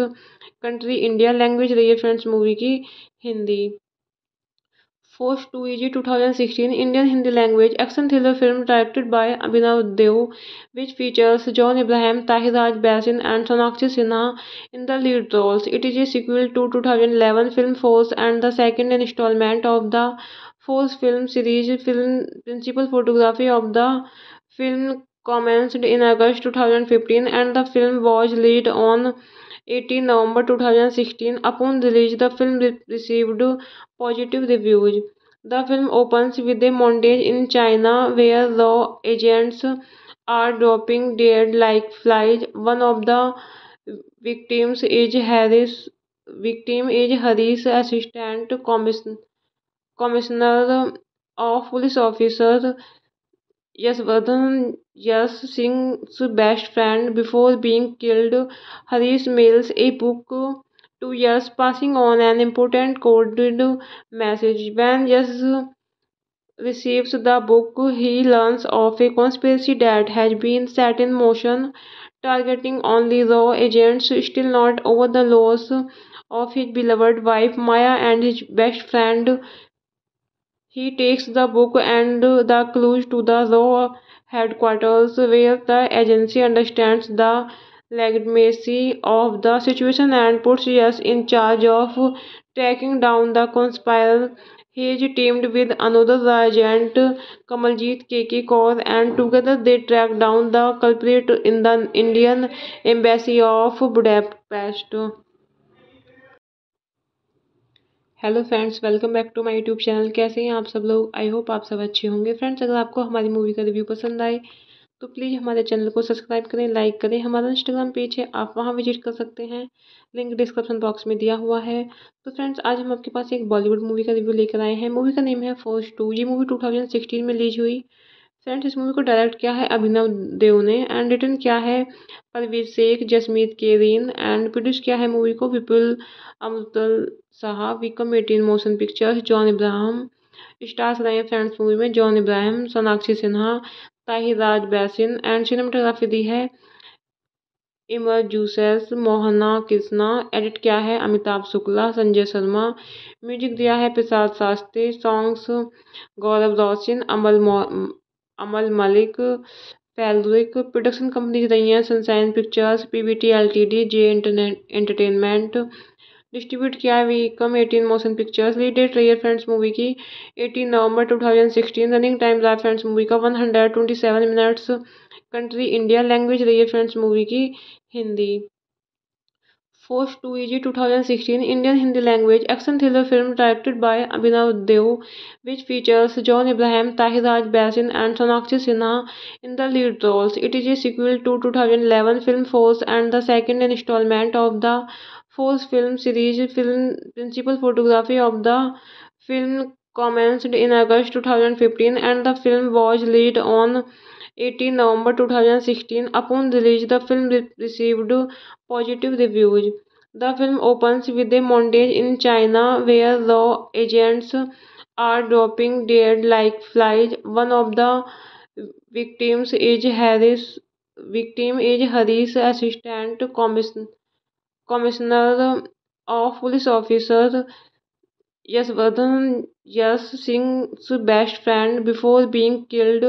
Country India. लैंग्वेज रही है फ्रेंड्स मूवी की Hindi. Force 2 EG 2016 Indian Hindi language action thriller film directed by Abhinav Dev, which features John Abraham, Tahir Raj Basin, and Sonakshi Sinha in the lead roles. It is a sequel to 2011 film Force and the second installment of the Force film series. Film principal photography of the film commenced in August 2015, and the film was released on 18 November 2016. Upon release, the film received positive reviews. The film opens with a montage in China where law agents are dropping dead like flies. One of the victims is Harris. Victim is Harris, assistant commissioner of police officer Yasvardhan Yas Singh's best friend. Before being killed, Harish mails a book to Yas, passing on an important coded message. When Yas receives the book, he learns of a conspiracy that has been set in motion, targeting only raw agents, still not over the loss of his beloved wife Maya and his best friend. He takes the book and the clues to the raw headquarters where the agency understands the legitimacy of the situation and puts us in charge of tracking down the conspirators. He is teamed with another agent, Kamaljeet KK Kaur, and together they track down the culprit in the Indian embassy of Budapest. Hello friends, welcome back to my YouTube channel. कैसे हैं आप सब लोग? I hope आप सब अच्छे होंगे। Friends, अगर आपको हमारी मूवी का रिव्यू पसंद आए तो प्लीज़ हमारे चैनल को सब्सक्राइब करें, लाइक करें। हमारा इंस्टाग्राम पेज है, आप वहां विजिट कर सकते हैं, लिंक डिस्क्रिप्शन बॉक्स में दिया हुआ है। तो फ्रेंड्स, आज हम आपके पास एक बॉलीवुड मूवी का रिव्यू लेकर आए हैं। मूवी का नेम है फोर्स 2। ये मूवी 2016 में रिलीज हुई। फ्रेंड्स इस मूवी को डायरेक्ट किया है अभिनव देव ने एंड रिटन किया है परवेज शेख, जसमीत केरीन एंड प्रोड्यूस किया है मूवी को Vipul अमृतल Saha, Vikram 18 motion pictures, John Ibrahim. Stars रहे हैं फ्रेंड्स मूवी में John Ibrahim, Sonakshi Sinha, Tahir Raj Bhasin and cinematography दी है इमर जूसेस, मोहना कृष्णा। एडिट किया है अमिताभ शुक्ला, संजय शर्मा। म्यूजिक दिया है प्रसाद शास्त्री। सॉन्ग्स गौरव रोशन, अमल मलिक, फैलरिक। प्रोडक्शन कंपनीज रही हैं sunshine pictures, PVT LTD, J entertainment. Distribute किया है Vikram 18 motion pictures. Lead date रही है फ्रेंड्स मूवी की 18 नवंबर 2016। रनिंग टाइम रहा फ्रेंड्स मूवी का 127 मिनट्स। Country India. लैंग्वेज रही है फ्रेंड्स मूवी की Hindi. Force 2EG 2016 Indian Hindi language action thriller film directed by Abhinav Dev, which features John Abraham, Tahir Raj Basin and Sonakshi Sinha in the lead roles. It is a sequel to 2011 film Force and the second installment of the Force film series. Film principal photography of the film commenced in August 2015 and the film was released on 18 November 2016. Upon release, the film received positive reviews. The film opens with a montage in China where law agents are dropping dead like flies. One of the victims is Harris, assistant commissioner of police officer Yasvardhan Yas Singh's best friend. Before being killed,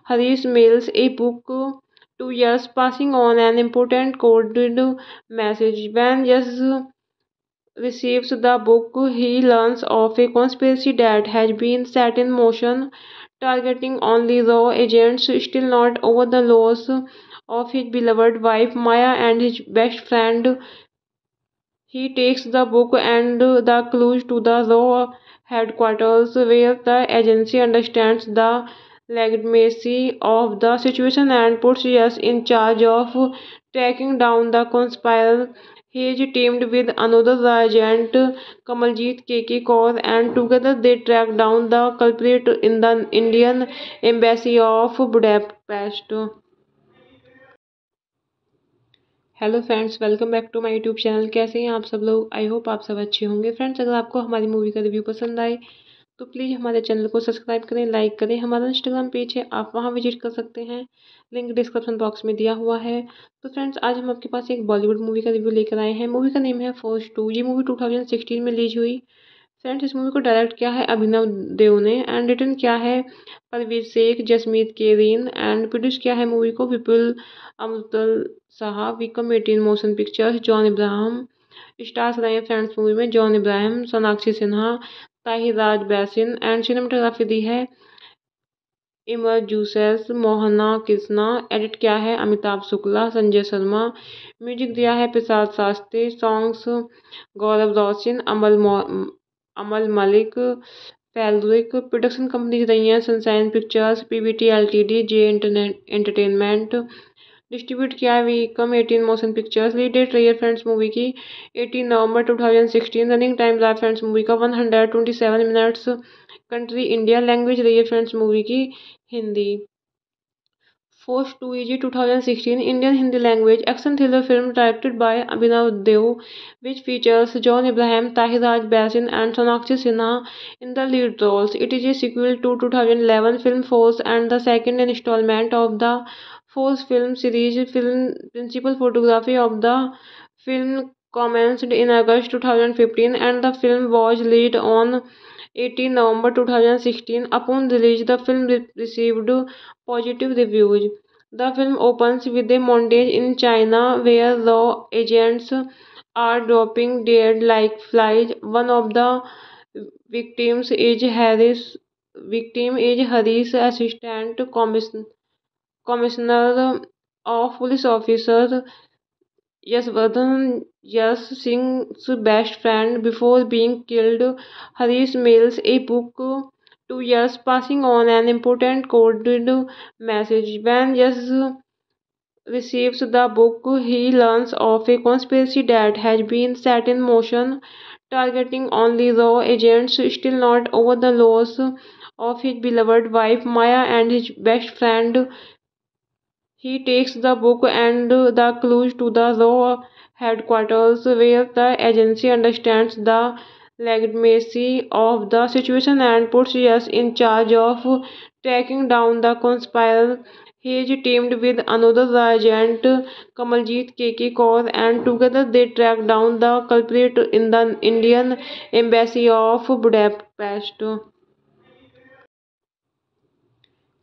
Harish mails a book to Yas, passing on an important coded message. When Yas receives the book, he learns of a conspiracy that has been set in motion, targeting only raw agents, still not over the loss of his beloved wife Maya and his best friend. He takes the book and the clues to the Raw headquarters, where the agency understands the legitimacy of the situation and puts us in charge of tracking down the conspirators. He is teamed with another agent, Kamaljeet KK Kaur, and together they track down the culprit in the Indian Embassy of Budapest. Hello friends, welcome back to my YouTube channel. कैसे हैं आप सब लोग? I hope आप सब अच्छे होंगे। Friends अगर आपको हमारी मूवी का रिव्यू पसंद आए तो प्लीज़ हमारे चैनल को सब्सक्राइब करें, लाइक करें। हमारा इंस्टाग्राम पेज है, आप वहां विजिट कर सकते हैं, लिंक डिस्क्रिप्शन बॉक्स में दिया हुआ है। तो फ्रेंड्स आज हम आपके पास एक बॉलीवुड मूवी का रिव्यू लेकर आए हैं। मूवी का नेम है फोर्स 2। ये मूवी 2016 में रिलीज हुई। फ्रेंड्स इस मूवी को डायरेक्ट किया है अभिनव देव ने एंड रिटन किया है परवेज शेख, जसमीत केरीन एंड प्रोड्यूस किया है मूवी को Vipul अमृतल Saha, Vikram 18 motion pictures, John Ibrahim. Stars रहे हैं फ्रेंड्स मूवी में John Ibrahim, Sonakshi Sinha, Tahir Raj Bhasin and cinematography दी है इमर जूसेस, मोहना कृष्णा। एडिट किया है अमिताभ शुक्ला, संजय शर्मा। म्यूजिक दिया है प्रसाद शास्त्री। सॉन्ग्स गौरव रोशन, अमल मलिक, फैलरिक। प्रोडक्शन कंपनीज रही हैं sunshine pictures, PVT LTD, J entertainment. Distribute किया है Vikram 18 motion pictures. Lead date रही है फ्रेंड्स मूवी की 18 नवंबर 2016। रनिंग टाइम रहा फ्रेंड्स मूवी का 127 मिनट्स। Country India. लैंग्वेज रही है फ्रेंड्स मूवी की Hindi. Force 2EG 2016 Indian Hindi language action thriller film directed by Abhinav Dev, which features John Abraham, Tahir Raj Basin and Sonakshi Sinha in the lead roles. It is a sequel to 2011 film Force and the second installment of the Force film series. Film principal photography of the film commenced in August 2015 and the film was released on 18 November 2016. Upon release, the film received positive reviews. The film opens with a montage in China where law agents are dropping dead like flies. One of the victims is Harris, assistant commissioner of police officer Yasvardhan Yas Singh's best friend. Before being killed, Harish mails a book to Yas, passing on an important coded message. When Yas receives the book, he learns of a conspiracy that has been set in motion, targeting only raw agents, still not over the loss of his beloved wife Maya and his best friend. He takes the book and the clues to the law headquarters where the agency understands the legitimacy of the situation and puts us in charge of tracking down the conspirator. He is teamed with another agent, Kamaljeet KK Kaur, and together they track down the culprit in the Indian embassy of Budapest.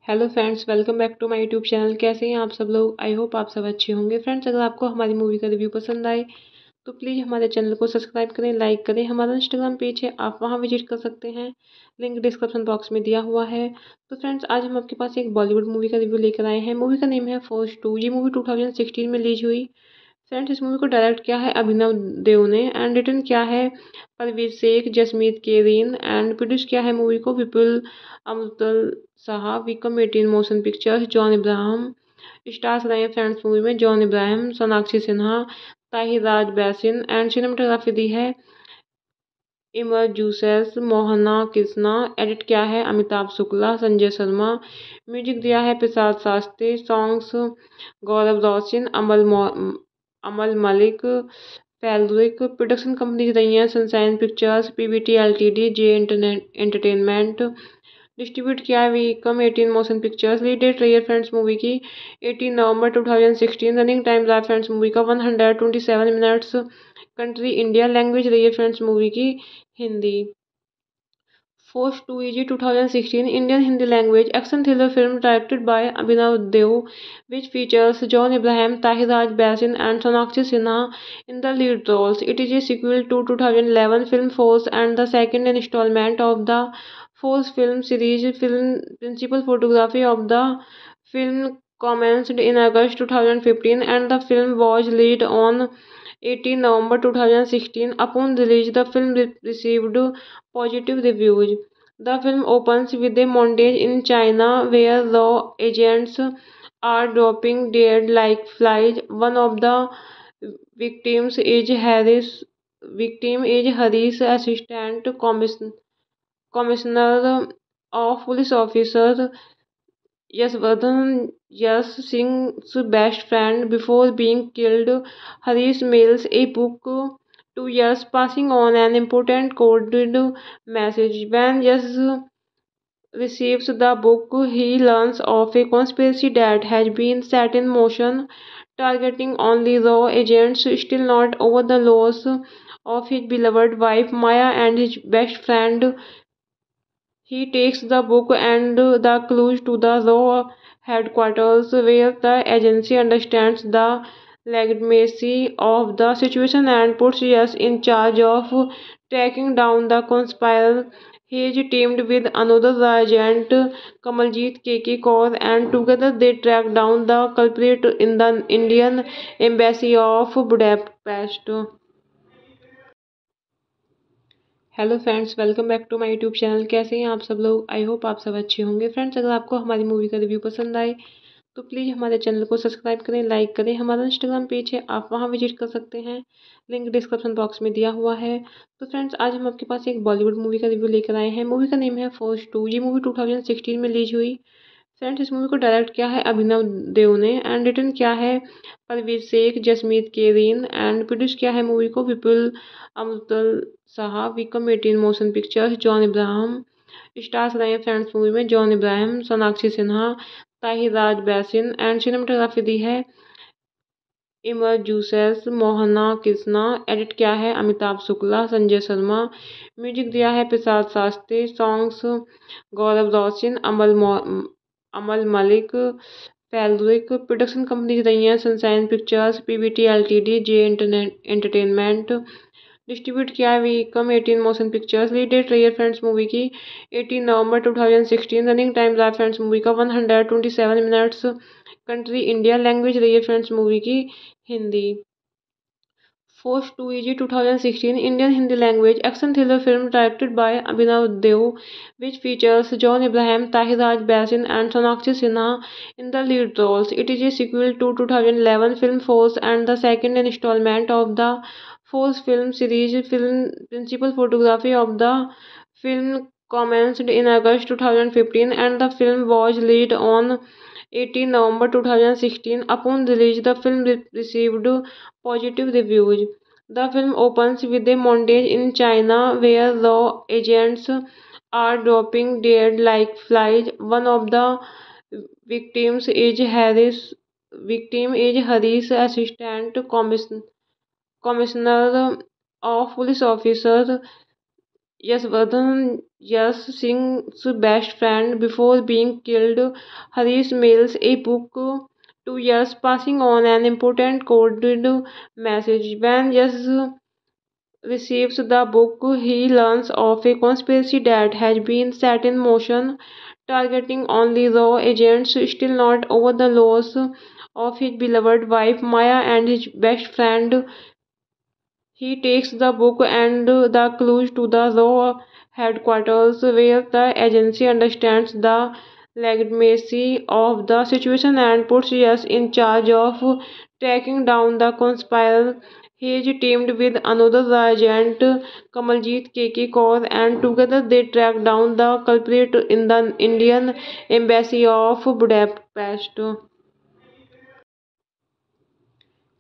Hello friends, welcome back to my YouTube channel. कैसे हैं आप सब लोग? I hope आप सब अच्छे होंगे। Friends, अगर आपको हमारी मूवी का रिव्यू पसंद आए तो प्लीज़ हमारे चैनल को सब्सक्राइब करें, लाइक करें। हमारा इंस्टाग्राम पेज है, आप वहां विजिट कर सकते हैं, लिंक डिस्क्रिप्शन बॉक्स में दिया हुआ है। तो फ्रेंड्स, आज हम आपके पास एक बॉलीवुड मूवी का रिव्यू लेकर आए हैं। मूवी का नेम है फोर्स 2। ये मूवी 2016 में रिलीज हुई। फ्रेंड्स, इस मूवी को डायरेक्ट किया है अभिनव देव ने एंड रिटर्न किया है परवीर शेख, जसमीत केरीन एंड प्रोड्यूस किया है मूवी को Vipul अमृतल Saha, Vikram 18 motion pictures, John Ibrahim. Stars रहे हैं फ्रेंड्स मूवी में John Ibrahim, Sonakshi Sinha, Tahir Raj Bhasin and cinematography दी है इमर जूसेस, मोहना कृष्णा। एडिट किया है अमिताभ शुक्ला, संजय शर्मा। म्यूजिक दिया है प्रसाद शास्त्री। सॉन्ग्स गौरव रोशन, अमल मलिक, फैलरिक। प्रोडक्शन कंपनीज रही हैं sunshine pictures, PVT LTD, J entertainment. Distribute किया है Vikram 18 motion pictures. Lead date रही है फ्रेंड्स मूवी की 18 नवंबर 2016। रनिंग टाइम रहा फ्रेंड्स मूवी का 127 मिनट्स। Country India. लैंग्वेज रही है फ्रेंड्स मूवी की Hindi. Force 2 is 2016 Indian Hindi language action thriller film directed by Abhinav Dev, which features John Abraham, Tahiraj Basin, and Sonakshi Sinha in the lead roles. It is a sequel to 2011 film Force and the second installment of the Force film series. Film principal photography of the film commenced in August 2015, and the film was released on 18 November 2016. Upon release, the film received positive reviews. The film opens with a montage in China where law agents are dropping dead like flies. One of the victims is Harris, assistant commissioner of police officer Yasvardhan Yas Singh's best friend. Before being killed, Harish mails a book to Yas, passing on an important coded message. When Yas receives the book, he learns of a conspiracy that has been set in motion, targeting only raw agents, still not over the loss of his beloved wife Maya and his best friend. He takes the book and the clues to the law headquarters where the agency understands the legitimacy of the situation and puts us in charge of tracking down the conspirator. He is teamed with another agent, Kamaljeet KK Kaur, and together they track down the culprit in the Indian embassy of Budapest. Hello friends, welcome back to my YouTube channel. कैसे हैं आप सब लोग? I hope आप सब अच्छे होंगे। Friends, अगर आपको हमारी मूवी का रिव्यू पसंद आए तो प्लीज़ हमारे चैनल को सब्सक्राइब करें, लाइक करें। हमारा इंस्टाग्राम पेज है, आप वहां विजिट कर सकते हैं, लिंक डिस्क्रिप्शन बॉक्स में दिया हुआ है। तो फ्रेंड्स, आज हम आपके पास एक बॉलीवुड मूवी का रिव्यू लेकर आए हैं। मूवी का नेम है फोर्स 2। ये मूवी 2016 में रिलीज हुई। फ्रेंड्स, इस मूवी को डायरेक्ट किया है अभिनव देव ने एंड रिटर्न किया है परवीर शेख, जसमीत केरीन एंड प्रोड्यूस किया है मूवी को Vipul अमृतल Saha, Vikram 18 motion pictures, John Ibrahim. Stars रहे हैं फ्रेंड्स मूवी में John Ibrahim, Sonakshi Sinha, Tahir Raj Bhasin and cinematography दी है इमर जूसेस, मोहना कृष्णा। एडिट किया है अमिताभ शुक्ला, संजय शर्मा। म्यूजिक दिया है प्रसाद शास्त्री। सॉन्ग्स गौरव रोशन, अमल मलिक, फैलरिक। प्रोडक्शन कंपनीज रही हैं sunshine pictures, PVT LTD, J entertainment. Distribute किया है Vikram 18 motion pictures. Lead date रही है फ्रेंड्स मूवी की 18 नवंबर 2016। रनिंग टाइम रहा फ्रेंड्स मूवी का 127 मिनट्स। Country India. लैंग्वेज रही है फ्रेंड्स मूवी की Hindi. Force 2 is 2016 Indian Hindi language action thriller film directed by Abhinav Dev, which features John Abraham, Tahiraj Basin, and Sonakshi Sinha in the lead roles. It is a sequel to 2011 film Force and the second installment of the Force film series. Film principal photography of the film commenced in August 2015 and the film was released on 18 November 2016. Upon release, the film received positive reviews. The film opens with a montage in China where law agents are dropping dead like flies. One of the victims is Harris, assistant commissioner of police officer Yasvardhan Yas Singh's best friend. Before being killed, Harish mails a book to Yas, passing on an important coded message. When Yas receives the book, he learns of a conspiracy that has been set in motion, targeting only raw agents, still not over the loss of his beloved wife Maya and his best friend. He takes the book and the clues to the raw headquarters where the agency understands the legitimacy of the situation and puts us in charge of tracking down the conspirators. He is teamed with another agent, Kamaljeet KK Kaur, and together they track down the culprit in the Indian embassy of Budapest.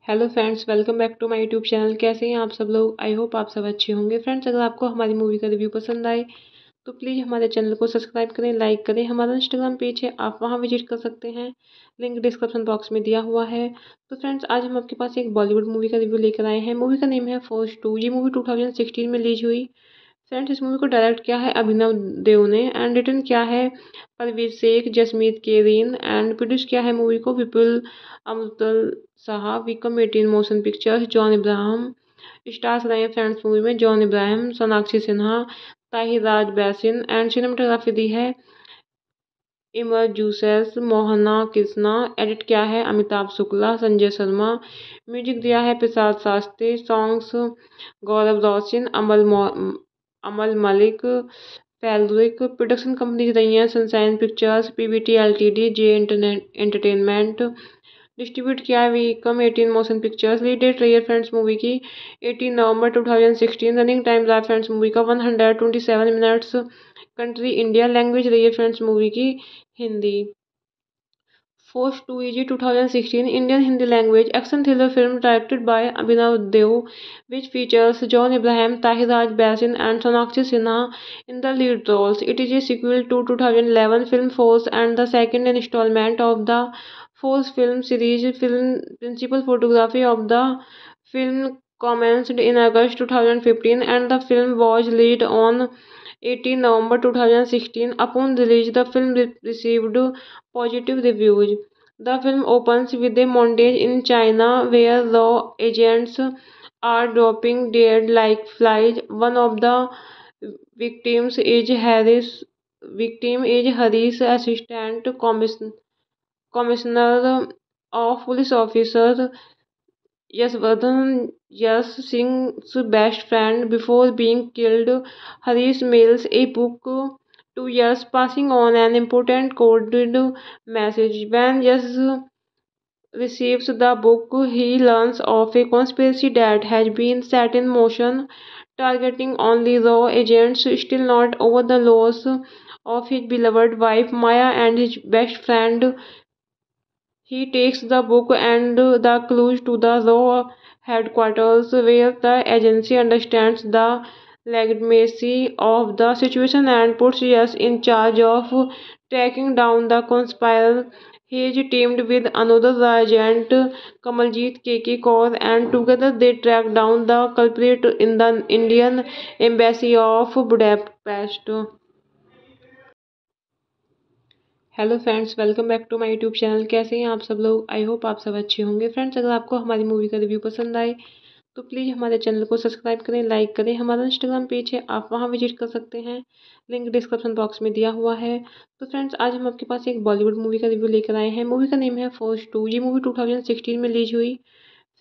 Hello friends, welcome back to my YouTube channel. कैसे हैं आप सब लोग? I hope आप सब अच्छे होंगे। Friends, अगर आपको हमारी मूवी का रिव्यू पसंद आए तो प्लीज़ हमारे चैनल को सब्सक्राइब करें, लाइक करें। हमारा इंस्टाग्राम पेज है, आप वहां विजिट कर सकते हैं, लिंक डिस्क्रिप्शन बॉक्स में दिया हुआ है। तो फ्रेंड्स, आज हम आपके पास एक बॉलीवुड मूवी का रिव्यू लेकर आए हैं। मूवी का नेम है फोर्स 2। ये मूवी 2016 में रिलीज हुई। फ्रेंड्स, इस मूवी को डायरेक्ट किया है अभिनव देव ने एंड रिटर्न किया है परवीर शेख, जसमीत केरीन एंड प्रोड्यूस किया है मूवी को Vipul अमृतल Saha, Vikram 18 motion pictures, John Ibrahim. Stars रहे हैं फ्रेंड्स मूवी में John Ibrahim, Sonakshi Sinha, Tahir Raj Bhasin and cinematography दी है इमर जूसेस, मोहना कृष्णा। एडिट किया है अमिताभ शुक्ला, संजय शर्मा। म्यूजिक दिया है प्रसाद शास्त्री। सॉन्ग्स गौरव रोशन, अमल मलिक, फैलरिक। प्रोडक्शन कंपनीज रही हैं sunshine pictures, PVT LTD, J entertainment. Distribute किया है Vikram 18 motion pictures. Lead date रही है फ्रेंड्स मूवी की 18 नवंबर 2016। रनिंग टाइम रहा फ्रेंड्स मूवी का 127 मिनट्स। Country India. लैंग्वेज रही है फ्रेंड्स मूवी की Hindi. Force 2 is a 2016 Indian Hindi language action thriller film directed by Abhinav Dev, which features John Abraham, Tahir Raj Basin, and Sonakshi Sinha in the lead roles. It is a sequel to 2011 film Force and the second installment of the Force film series. Film principal photography of the film commenced in August 2015 and the film was released on 18 November 2016. Upon release, the film received positive reviews. The film opens with a montage in China where law agents are dropping dead like flies. One of the victims is Harris, assistant commissioner of police officer Yasvardhan Yas Singh's best friend. Before being killed, Harish mails a book to Yas, passing on an important coded message. When Yas receives the book, he learns of a conspiracy that has been set in motion, targeting only raw agents, still not over the loss of his beloved wife Maya and his best friend. He takes the book and the clues to the raw headquarters where the agency understands the legitimacy of the situation and puts us in charge of tracking down the conspirators. He is teamed with another agent, Kamaljeet KK Kaur, and together they track down the culprit in the Indian embassy of Budapest. Hello friends, welcome back to my YouTube channel. कैसे हैं आप सब लोग? I hope आप सब अच्छे होंगे। Friends, अगर आपको हमारी मूवी का रिव्यू पसंद आए तो प्लीज़ हमारे चैनल को सब्सक्राइब करें, लाइक करें। हमारा इंस्टाग्राम पेज है, आप वहां विजिट कर सकते हैं, लिंक डिस्क्रिप्शन बॉक्स में दिया हुआ है। तो फ्रेंड्स, आज हम आपके पास एक बॉलीवुड मूवी का रिव्यू लेकर आए हैं। मूवी का नेम है फोर्स 2। ये मूवी 2016 में रिलीज हुई।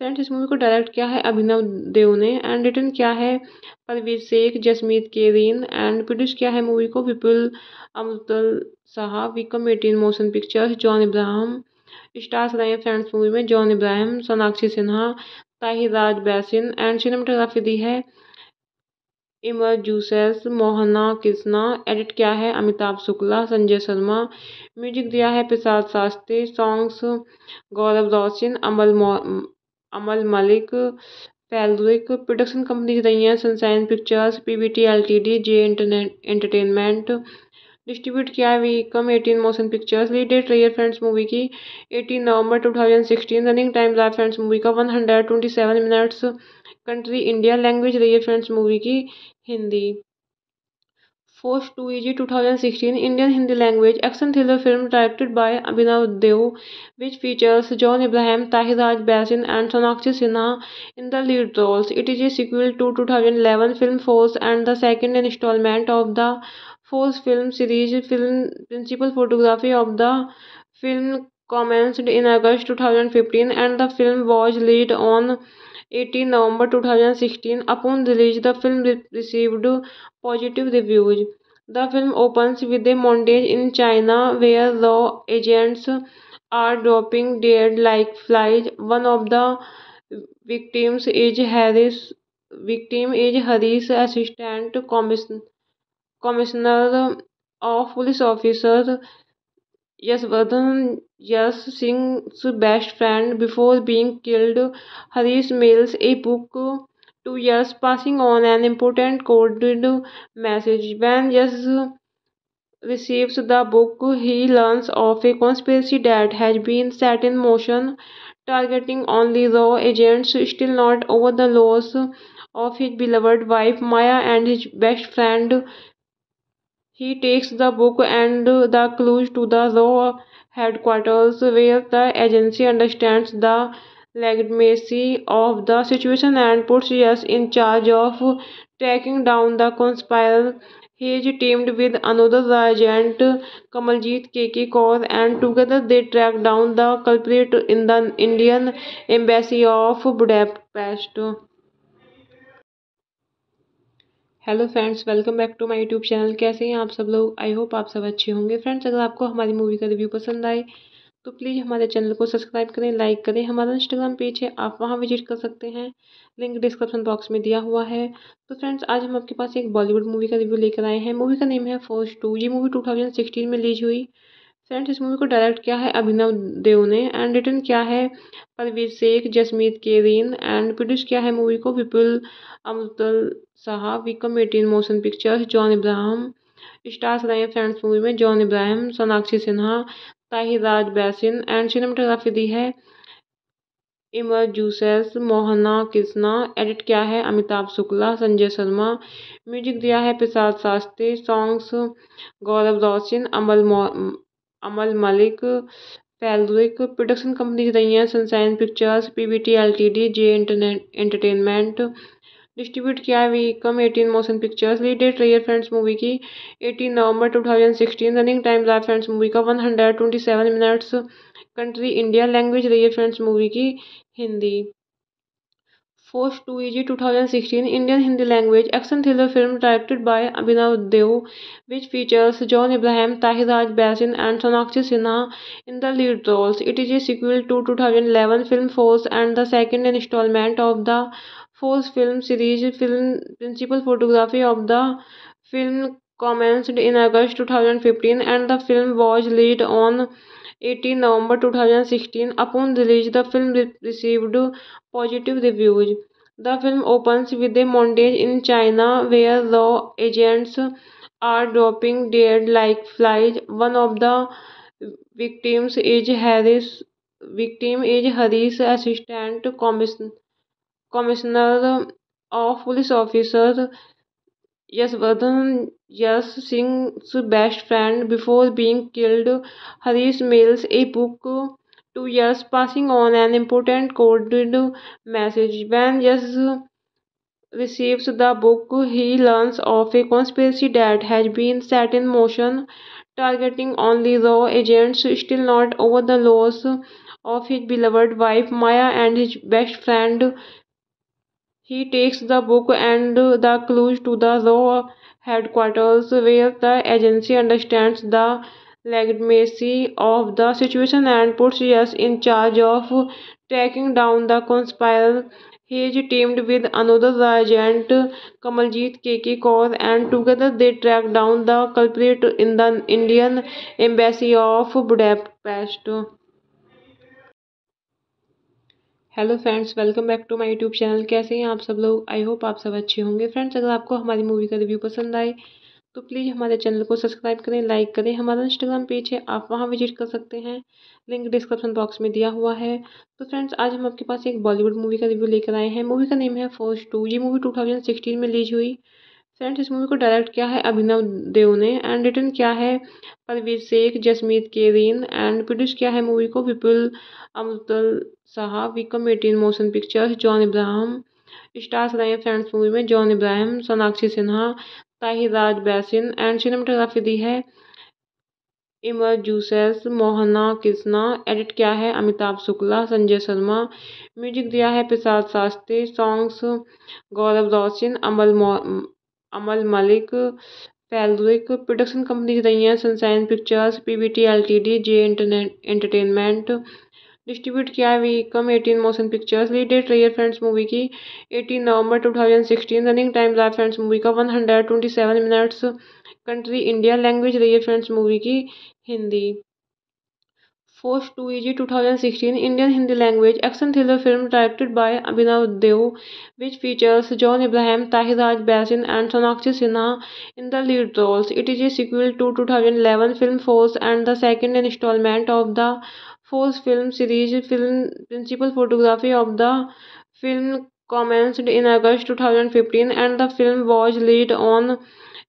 फ्रेंड्स, इस मूवी को डायरेक्ट किया है अभिनव देव ने एंड रिटर्न किया है परवीर शेख, जसमीत केरीन एंड प्रोड्यूस किया है मूवी को Vipul अमृतल Saha, Vikram 18 motion pictures, John Ibrahim. Stars रहे हैं फ्रेंड्स मूवी में John Ibrahim, Sonakshi Sinha, Tahir Raj Bhasin and cinematography दी है इमर जूसेस, मोहना कृष्णा। एडिट किया है अमिताभ शुक्ला, संजय शर्मा। म्यूजिक दिया है प्रसाद शास्त्री। सॉन्ग्स गौरव रोशन, अमल मलिक, फैलरिक। प्रोडक्शन कंपनीज रही हैं sunshine pictures, PVT LTD, J entertainment. Distribute किया है Viacom 18 motion pictures. Lead date रही है फ्रेंड्स मूवी की 18 नवंबर 2016। रनिंग टाइम रहा फ्रेंड्स मूवी का 127 मिनट्स। Country India. लैंग्वेज रही है फ्रेंड्स मूवी की Hindi. Force two easy 2016 Indian Hindi language action thriller film directed by Abhinav Dev, which features John Abraham, Tahir Raj Basin, and Sonakshi Sinha in the lead roles. It is a sequel to 2011 film Force and the second installment of the Force film series. Film principal photography of the film commenced in August 2015, and the film was released on 18 November 2016. Upon release, the film received positive reviews. The film opens with a montage in China where law agents are dropping dead like flies. One of the victims is Harris, assistant commissioner of police officer Yasvardhan Yas Singh's best friend. Before being killed, Harish mails a book to Yas, passing on an important coded message. When Yas receives the book, he learns of a conspiracy that has been set in motion, targeting only raw agents. Still not over the loss of his beloved wife Maya and his best friend, he takes the book and the clues to the raw headquarters where the agency understands the legitimacy of the situation and puts us in charge of tracking down the conspirator. He is teamed with another agent, Kamaljeet KK Kaur, and together they track down the culprit in the Indian Embassy of Budapest. Hello friends, welcome back to my YouTube channel. कैसे हैं आप सब लोग? I hope आप सब अच्छे होंगे। Friends, अगर आपको हमारी मूवी का रिव्यू पसंद आए तो प्लीज़ हमारे चैनल को सब्सक्राइब करें, लाइक करें। हमारा इंस्टाग्राम पेज है, आप वहां विजिट कर सकते हैं, लिंक डिस्क्रिप्शन बॉक्स में दिया हुआ है। तो फ्रेंड्स, आज हम आपके पास एक बॉलीवुड मूवी का रिव्यू लेकर आए हैं। मूवी का नेम है फोर्स 2। ये मूवी 2016 में रिलीज हुई। फ्रेंड्स, इस मूवी को डायरेक्ट किया है अभिनव देव ने एंड रिटर्न किया है परवीर शेख, जसमीत केरीन, एंड प्रोड्यूस किया है मूवी को Vipul अमृतल Shah, Viacom 18 motion pictures, John Ibrahim. Stars रहे हैं फ्रेंड्स मूवी में John Ibrahim, Sonakshi Sinha, Tahir Raj Bhasin, and cinematography दी है इमर जूसेस, मोहना कृष्णा। एडिट किया है अमिताभ शुक्ला, संजय शर्मा। म्यूजिक दिया है प्रसाद शास्त्री। सॉन्ग्स गौरव रोशन, अमल मलिक, फैलरिक। प्रोडक्शन कंपनीज रही हैं sunshine pictures, PVT LTD, J entertainment. Distribute किया है Viacom 18 motion pictures. Lead date रही है फ्रेंड्स मूवी की 18 नवंबर 2016। रनिंग टाइम रहा फ्रेंड्स मूवी का 127 मिनट्स। Country India. लैंग्वेज रही है फ्रेंड्स मूवी की Hindi. Force two easy 2016 Indian Hindi language action thriller film directed by Abhinav Dev, which features John Abraham, Tahir Raj Basin, and Sonakshi Sinha in the lead roles. It is a sequel to 2011 film Force and the second installment of the Force film series. Film principal photography of the film commenced in August 2015, and the film was released on 18 November 2016. Upon release, the film received positive reviews. The film opens with a montage in China where law agents are dropping dead like flies. One of the victim is Harris, assistant commissioner of police officer Yasvardhan Yas Singh's best friend. Before being killed, Harish mails a book to Yas, passing on an important coded message. When Yas receives the book, he learns of a conspiracy that has been set in motion, targeting only raw agents. Still not over the loss of his beloved wife Maya and his best friend, he takes the book and the clues to the raw headquarters where the agency understands the legitimacy of the situation and puts us in charge of tracking down the conspirator. He is teamed with another agent, Kamaljeet K.K. Kaur, and together they track down the culprit in the Indian Embassy of Budapest. Hello friends, welcome back to my YouTube channel. कैसे हैं आप सब लोग? I hope आप सब अच्छे होंगे। Friends, अगर आपको हमारी मूवी का रिव्यू पसंद आए तो प्लीज़ हमारे चैनल को सब्सक्राइब करें, लाइक करें। हमारा इंस्टाग्राम पेज है, आप वहां विजिट कर सकते हैं, लिंक डिस्क्रिप्शन बॉक्स में दिया हुआ है। तो फ्रेंड्स, आज हम आपके पास एक बॉलीवुड मूवी का रिव्यू लेकर आए हैं। मूवी का नेम है फोर्स 2। ये मूवी 2016 में रिलीज हुई। फ्रेंड्स, इस मूवी को डायरेक्ट किया है अभिनव देव ने एंड रिटर्न किया है परवीर शेख, जसमीत केरीन एंड प्रोड्यूस किया है मूवी को Vipul अमृतल Saha, Vikram 18 motion pictures, John Ibrahim. Stars रहे हैं फ्रेंड्स मूवी में John Ibrahim, Sonakshi Sinha, Tahir Raj Bhasin and cinematography दी है इमर जूसेस, मोहना कृष्णा। एडिट किया है अमिताभ शुक्ला, संजय शर्मा। म्यूजिक दिया है प्रसाद शास्त्री। सॉन्ग्स गौरव रोशन, अमल मलिक, फैलरिक। प्रोडक्शन कंपनीज रही हैं sunshine pictures, PVT LTD, J entertainment. Distribute किया है Vikram 18 motion pictures. Lead date रही है फ्रेंड्स मूवी की 18 नवंबर 2016। रनिंग टाइम रहा फ्रेंड्स मूवी का 127 मिनट्स। Country India. लैंग्वेज रही है फ्रेंड्स मूवी की Hindi. Force 2 is 2016 Indian Hindi language action thriller film directed by Abhinav Dev, which features John Abraham, Tahir Raj Basin, and Sonakshi Sinha in the lead roles. It is a sequel to 2011 film Force and the second installment of the Force film series. Film principal photography of the film commenced in August 2015, and the film was released on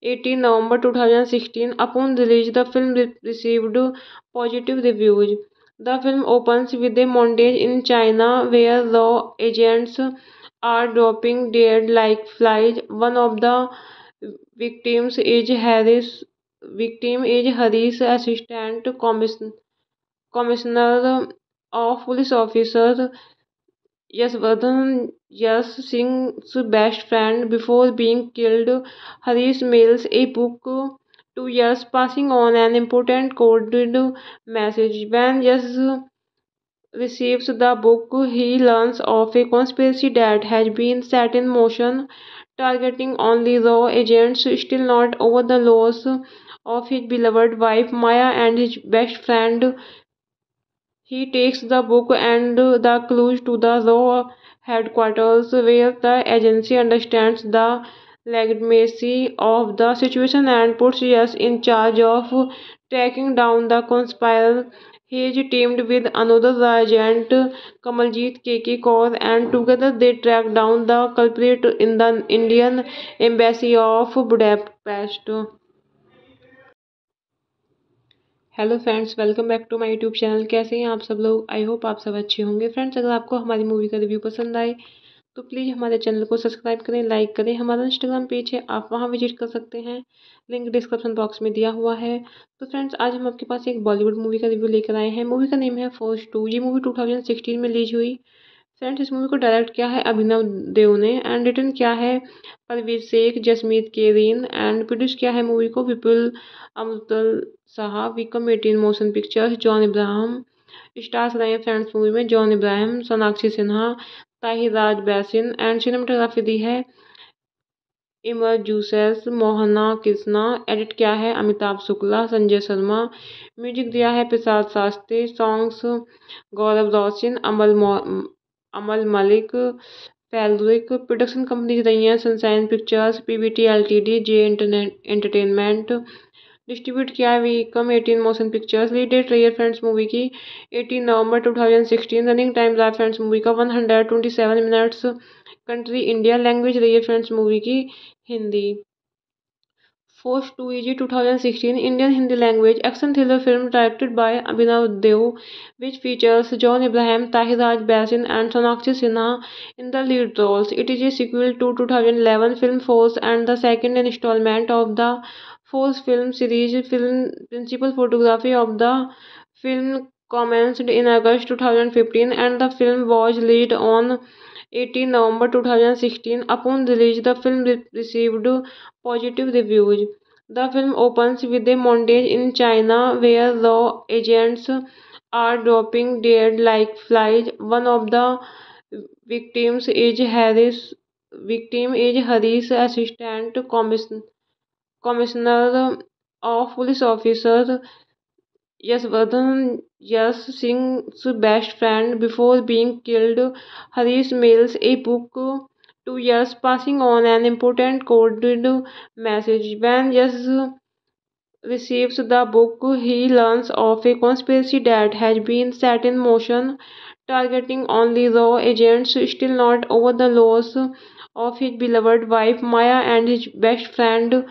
18 November 2016. Upon release, the film received positive reviews. The film opens with a montage in China where law agents are dropping dead like flies. One of the victims is Harris, assistant commissioner of police officer Yasvardhan Yas Singh's best friend. Before being killed, Harish mails a book to Yas, passing on an important coded message. When Yas receives the book, he learns of a conspiracy that has been set in motion, targeting only raw agents, still not over the loss of his beloved wife Maya and his best friend. He takes the book and the clues to the raw headquarters, where the agency understands the legitimacy of the situation and puts us in charge of tracking down the conspirators. He is teamed with another agent, Kamaljeet K.K. Kaur, and together they track down the culprit in the Indian Embassy of Budapest. Hello friends, welcome back to my YouTube channel. कैसे हैं आप सब लोग? I hope आप सब अच्छे होंगे। Friends, अगर आपको हमारी मूवी का रिव्यू पसंद आए तो प्लीज़ हमारे चैनल को सब्सक्राइब करें, लाइक करें। हमारा इंस्टाग्राम पेज है, आप वहां विजिट कर सकते हैं, लिंक डिस्क्रिप्शन बॉक्स में दिया हुआ है। तो फ्रेंड्स, आज हम आपके पास एक बॉलीवुड मूवी का रिव्यू लेकर आए हैं। मूवी का नेम है फोर्स 2। ये मूवी 2016 में रिलीज हुई। फ्रेंड्स, इस मूवी को डायरेक्ट किया है अभिनव देव ने एंड रिटर्न किया है परवीर शेख, जसमीत केरीन एंड प्रोड्यूस किया है मूवी को Vipul अमृतल Saha, Vikram 18 motion pictures, John Ibrahim. Stars रहे हैं फ्रेंड्स मूवी में John Ibrahim, Sonakshi Sinha, Tahir Raj Bhasin and cinematography दी है इमर जूसेस, मोहना कृष्णा। एडिट किया है अमिताभ शुक्ला, संजय शर्मा। म्यूजिक दिया है प्रसाद शास्त्री। सॉन्ग्स गौरव रोशन, अमल मलिक, फैलरिक। प्रोडक्शन कंपनीज रही हैं sunshine pictures, PVT LTD, J entertainment. Distribute किया है Vikram 18 motion pictures. Lead date रही है फ्रेंड्स मूवी की 18 नवंबर 2016। रनिंग टाइम रहा फ्रेंड्स मूवी का 127 मिनट्स। Country India. लैंग्वेज रही है फ्रेंड्स मूवी की Hindi. Force 2 is 2016 Indian Hindi language action thriller film directed by Abhinav Dev, which features John Abraham, Tahir Raj Basin, and Sonakshi Sinha in the lead roles. It is a sequel to 2011 film Force and the second installment of the Force film series. Film principal photography of the film commenced in August 2015, and the film was released on 18 November 2016. Upon release, the film received positive reviews. The film opens with a montage in China where law agents are dropping dead like flies. One of the Victim is Hari's assistant commissioner of police officer Yasvardhan Yas Singh's best friend before being killed. Harish mails a book to Yas, passing on an important coded message. When Yas receives the book, he learns of a conspiracy that has been set in motion, targeting only raw agents, still not over the loss of his beloved wife Maya and his best friend.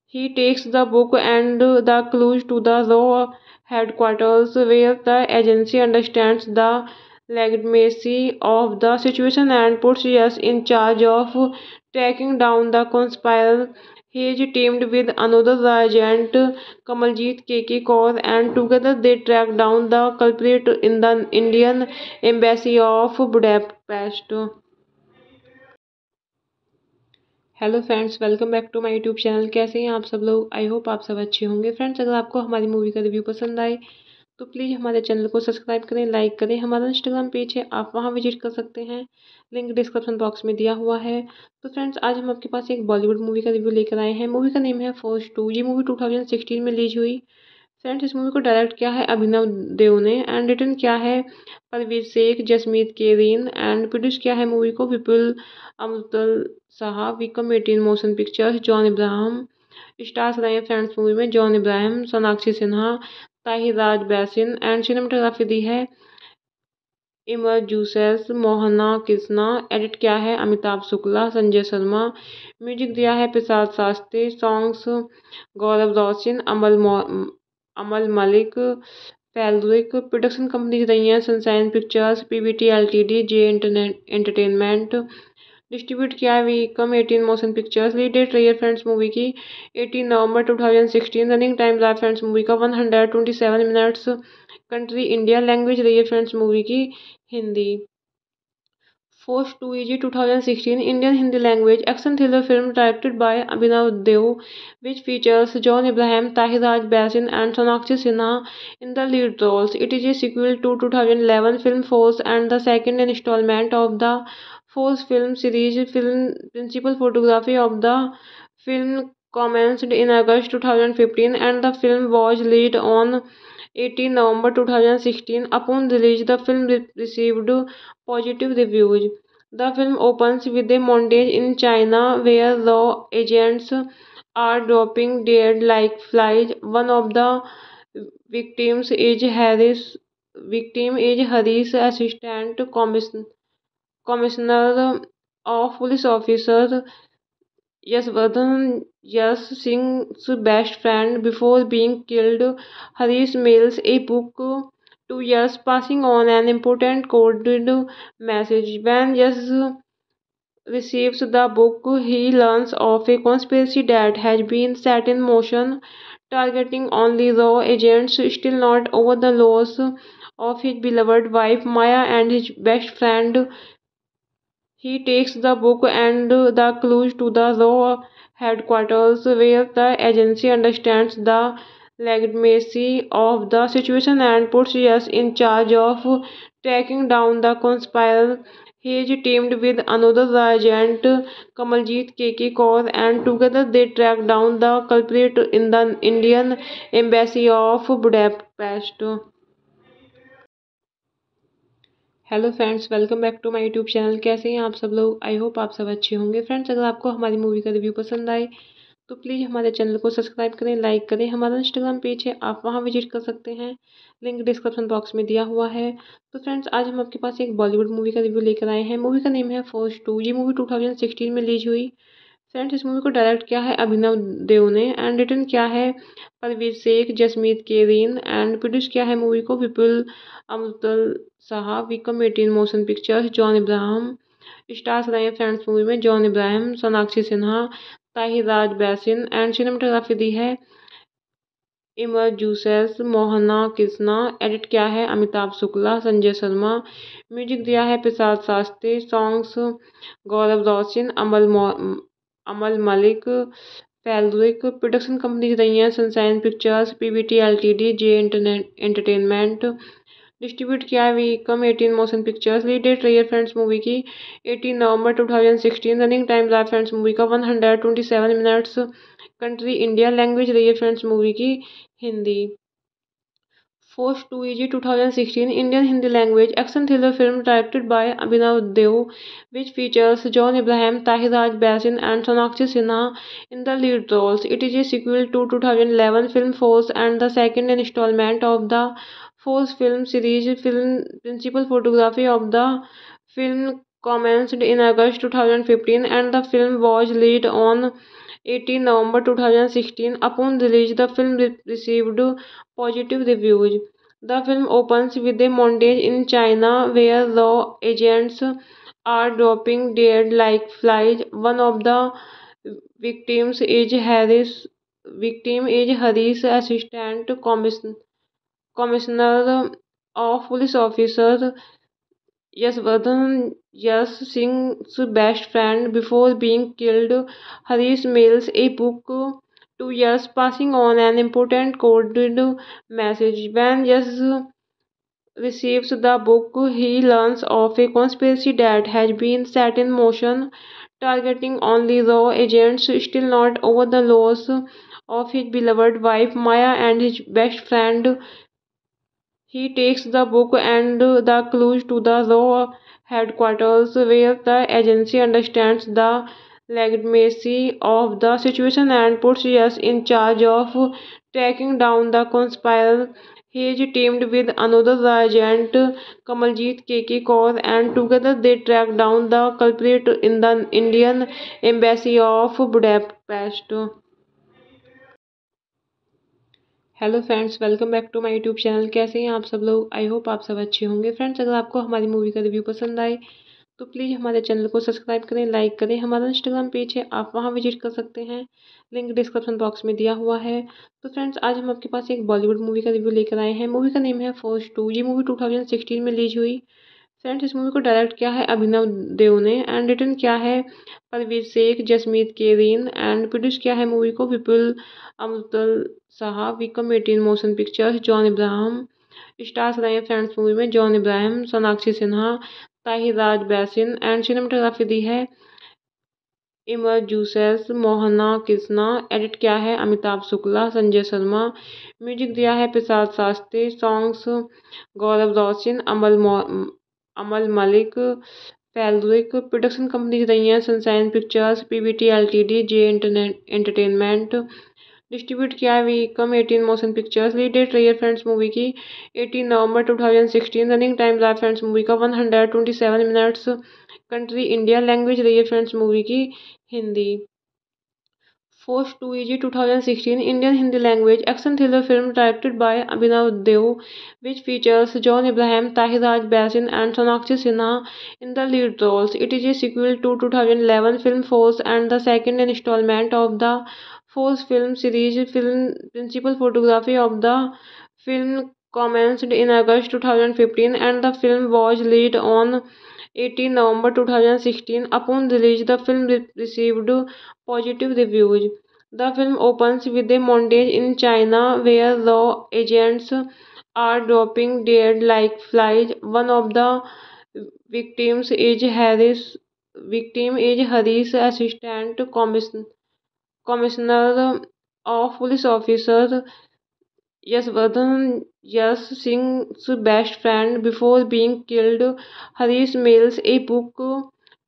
He takes the book and the clues to the raw headquarters where the agency understands the legitimacy of the situation and puts us in charge of tracking down the conspirator. He is teamed with another agent, Kamaljeet KK Kaur, and together they track down the culprit in the Indian embassy of Budapest. Hello friends, welcome back to my YouTube channel. कैसे हैं आप सब लोग? I hope आप सब अच्छे होंगे। Friends, अगर आपको हमारी मूवी का रिव्यू पसंद आए तो प्लीज़ हमारे चैनल को सब्सक्राइब करें, लाइक करें। हमारा इंस्टाग्राम पेज है, आप वहां विजिट कर सकते हैं, लिंक डिस्क्रिप्शन बॉक्स में दिया हुआ है। तो फ्रेंड्स, आज हम आपके पास एक बॉलीवुड मूवी का रिव्यू लेकर आए हैं। मूवी का नेम है फोर्स 2। ये मूवी 2016 में रिलीज हुई। फ्रेंड्स, इस मूवी को डायरेक्ट किया है अभिनव देव ने एंड रिटर्न किया है परवीर शेख, जसमीत केरीन एंड प्रोड्यूस किया है मूवी को Vipul अमृतल Saha, Vikram 18 motion pictures, John Ibrahim. Stars रहे हैं फ्रेंड्स मूवी में John Ibrahim, Sonakshi Sinha, Tahir Raj Bhasin and cinematography दी है इमर जूसेस, मोहना कृष्णा। एडिट किया है अमिताभ शुक्ला, संजय शर्मा। म्यूजिक दिया है प्रसाद शास्त्री। सॉन्ग्स गौरव रोशन, अमल मलिक, फैलरिक। प्रोडक्शन कंपनीज रही हैं sunshine pictures, PVT LTD, J entertainment. Distribute किया है Vikram 18 motion pictures. Lead date रही है फ्रेंड्स मूवी की 18 नवंबर 2016। रनिंग टाइम रहा फ्रेंड्स मूवी का 127 मिनट्स। Country India. लैंग्वेज रही है फ्रेंड्स मूवी की Hindi. Force 2 is 2016 Indian Hindi language action thriller film directed by Abhinav Dev, which features John Abraham, Tahir Raj Basin and Sonakshi Sinha in the lead roles. It is a sequel to 2011 film Force and the second installment of the Force film series. Film principal photography of the film commenced in August 2015 and the film was released on 18 November 2016. Upon release, the film received positive reviews. The film opens with a montage in China where raw agents are dropping dead like flies. One of the victims is Hari's assistant commissioner of police officer Yasvardhan Yas Singh's best friend before being killed. Harish mails a book to Yas, passing on an important coded message. When Yas receives the book, he learns of a conspiracy that has been set in motion, targeting only raw agents, still not over the loss of his beloved wife Maya and his best friend. He takes the book and the clues to the raw headquarters where the agency understands the legitimacy of the situation and puts us in charge of tracking down the conspirator. He is teamed with another agent, Kamaljeet KK Kaur, and together they track down the culprit in the Indian embassy of Budapest. Hello friends, welcome back to my YouTube channel. कैसे हैं आप सब लोग? I hope आप सब अच्छे होंगे। Friends, अगर आपको हमारी मूवी का रिव्यू पसंद आए तो प्लीज़ हमारे चैनल को सब्सक्राइब करें, लाइक करें। हमारा इंस्टाग्राम पेज है, आप वहां विजिट कर सकते हैं, लिंक डिस्क्रिप्शन बॉक्स में दिया हुआ है। तो फ्रेंड्स, आज हम आपके पास एक बॉलीवुड मूवी का रिव्यू लेकर आए हैं। मूवी का नेम है फोर्स 2। ये मूवी 2016 में रिलीज हुई। फ्रेंड्स, इस मूवी को डायरेक्ट किया है अभिनव देव ने एंड रिटर्न किया है परवीर शेख, जसमीत केरीन एंड प्रोड्यूस किया है मूवी को Vipul अमृतल Saha, Vikram 18 motion pictures, John Ibrahim. Stars रहे हैं फ्रेंड्स मूवी में John Ibrahim, Sonakshi Sinha, Tahir Raj Bhasin and cinematography दी है इमर जूसेस, मोहना कृष्णा। एडिट किया है अमिताभ शुक्ला, संजय शर्मा। म्यूजिक दिया है प्रसाद शास्त्री। सॉन्ग्स गौरव रोशन, अमल मलिक, फैलरिक। प्रोडक्शन कंपनीज रही हैं sunshine pictures, PVT LTD, J entertainment. Distribute किया है Viacom 18 motion pictures. Lead date रही है फ्रेंड्स मूवी की 18 नवंबर 2016। रनिंग टाइम रहा फ्रेंड्स मूवी का 127 मिनट्स। Country India. लैंग्वेज रही है फ्रेंड्स मूवी की Hindi. Force 2EG 2016 Indian Hindi language action thriller film directed by Abhinav Dev, which features John Abraham, Tahir Raj Basin, and Sonakshi Sinha in the lead roles. It is a sequel to 2011 film Force and the second installment of the Force film series. Film principal photography of the film commenced in August 2015, and the film was released on 18 November 2016. Upon release, the film received positive reviews. The film opens with a montage in China where law agents are dropping dead like flies. One of the victims is Harris, assistant commissioner of police officer Yasvardhan Yas Singh's best friend. Before being killed, Harish mails a book to Yas, passing on an important coded message. When Yas receives the book, he learns of a conspiracy that has been set in motion, targeting only raw agents. Still not over the loss of his beloved wife Maya and his best friend, he takes the book and the clues to the raw headquarters, where the agency understands the legitimacy of the situation and puts us in charge of tracking down the conspirators. He is teamed with another agent, Kamaljeet KK Kaur, and together they track down the culprit in the Indian Embassy of Budapest. Hello friends, welcome back to my YouTube channel. कैसे हैं आप सब लोग? I hope आप सब अच्छे होंगे। Friends, अगर आपको हमारी मूवी का रिव्यू पसंद आए तो प्लीज़ हमारे चैनल को सब्सक्राइब करें, लाइक करें। हमारा इंस्टाग्राम पेज है, आप वहां विजिट कर सकते हैं, लिंक डिस्क्रिप्शन बॉक्स में दिया हुआ है। तो फ्रेंड्स, आज हम आपके पास एक बॉलीवुड मूवी का रिव्यू लेकर आए हैं। मूवी का नेम है फोर्स 2। ये मूवी 2016 में रिलीज हुई। फ्रेंड्स, इस मूवी को डायरेक्ट किया है अभिनव देव ने एंड रिटर्न किया है परवीर शेख, जसमीत केरीन, एंड प्रोड्यूस किया है मूवी को Vipul अमृतल Shah, Viacom 18 motion pictures, John Ibrahim. Stars रहे हैं फ्रेंड्स मूवी में John Ibrahim, Sonakshi Sinha, Tahir Raj Bhasin, and cinematography दी है इमर जूसेस, मोहना कृष्णा। एडिट किया है अमिताभ शुक्ला, संजय शर्मा। म्यूजिक दिया है प्रसाद शास्त्री। सॉन्ग्स गौरव रोशन, अमल मलिक, फैलरिक। प्रोडक्शन कंपनीज रही हैं sunshine pictures, PVT LTD, J entertainment. Distribute किया है Viacom 18 motion pictures. Lead date रही है फ्रेंड्स मूवी की 18 नवंबर 2016। रनिंग टाइम रहा फ्रेंड्स मूवी का 127 मिनट्स। Country India. लैंग्वेज रही है फ्रेंड्स मूवी की Hindi. Force 2EG 2016 Indian Hindi language action thriller film directed by Abhinav Dev, which features John Abraham, Tahir Raj Basin, and Sonakshi Sinha in the lead roles. It is a sequel to 2011 film Force and the second installment of the Force film series. Film principal photography of the film commenced in August 2015, and the film was released on 18 November 2016. Upon release, the film received positive reviews. The film opens with a montage in China where law agents are dropping dead like flies. One of the victim is Harris, assistant commissioner of police officer Yasvardhan Yas Singh's best friend. Before being killed, Harish mails a book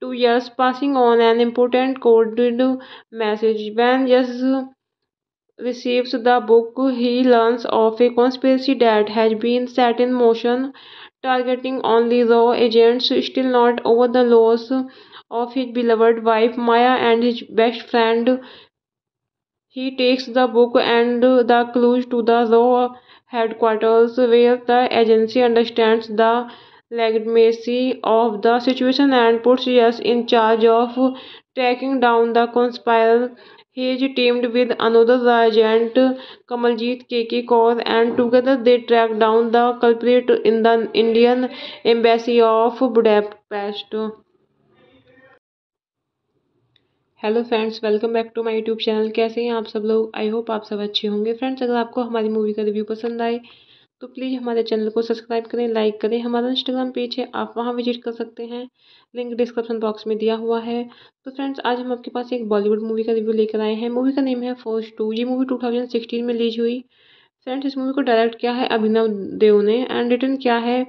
to Yas, passing on an important coded message. When Yas receives the book, he learns of a conspiracy that has been set in motion, targeting only raw agents. Still not over the loss of his beloved wife Maya and his best friend, he takes the book and the clues to the raw headquarters, where the agency understands the legitimacy of the situation and puts us in charge of tracking down the conspirators. He is teamed with another agent, Kamaljeet KK Kaur, and together they track down the culprit in the Indian Embassy of Budapest. Hello friends, welcome back to my YouTube channel. कैसे हैं आप सब लोग? I hope आप सब अच्छे होंगे। Friends, अगर आपको हमारी मूवी का रिव्यू पसंद आए तो प्लीज़ हमारे चैनल को सब्सक्राइब करें, लाइक करें। हमारा इंस्टाग्राम पेज है, आप वहां विजिट कर सकते हैं, लिंक डिस्क्रिप्शन बॉक्स में दिया हुआ है। तो फ्रेंड्स, आज हम आपके पास एक बॉलीवुड मूवी का रिव्यू लेकर आए हैं। मूवी का नेम है फौज 2। ये मूवी 2016 में रिलीज हुई। फ्रेंड्स, इस मूवी को डायरेक्ट किया है अभिनव देव ने एंड रिटर्न किया है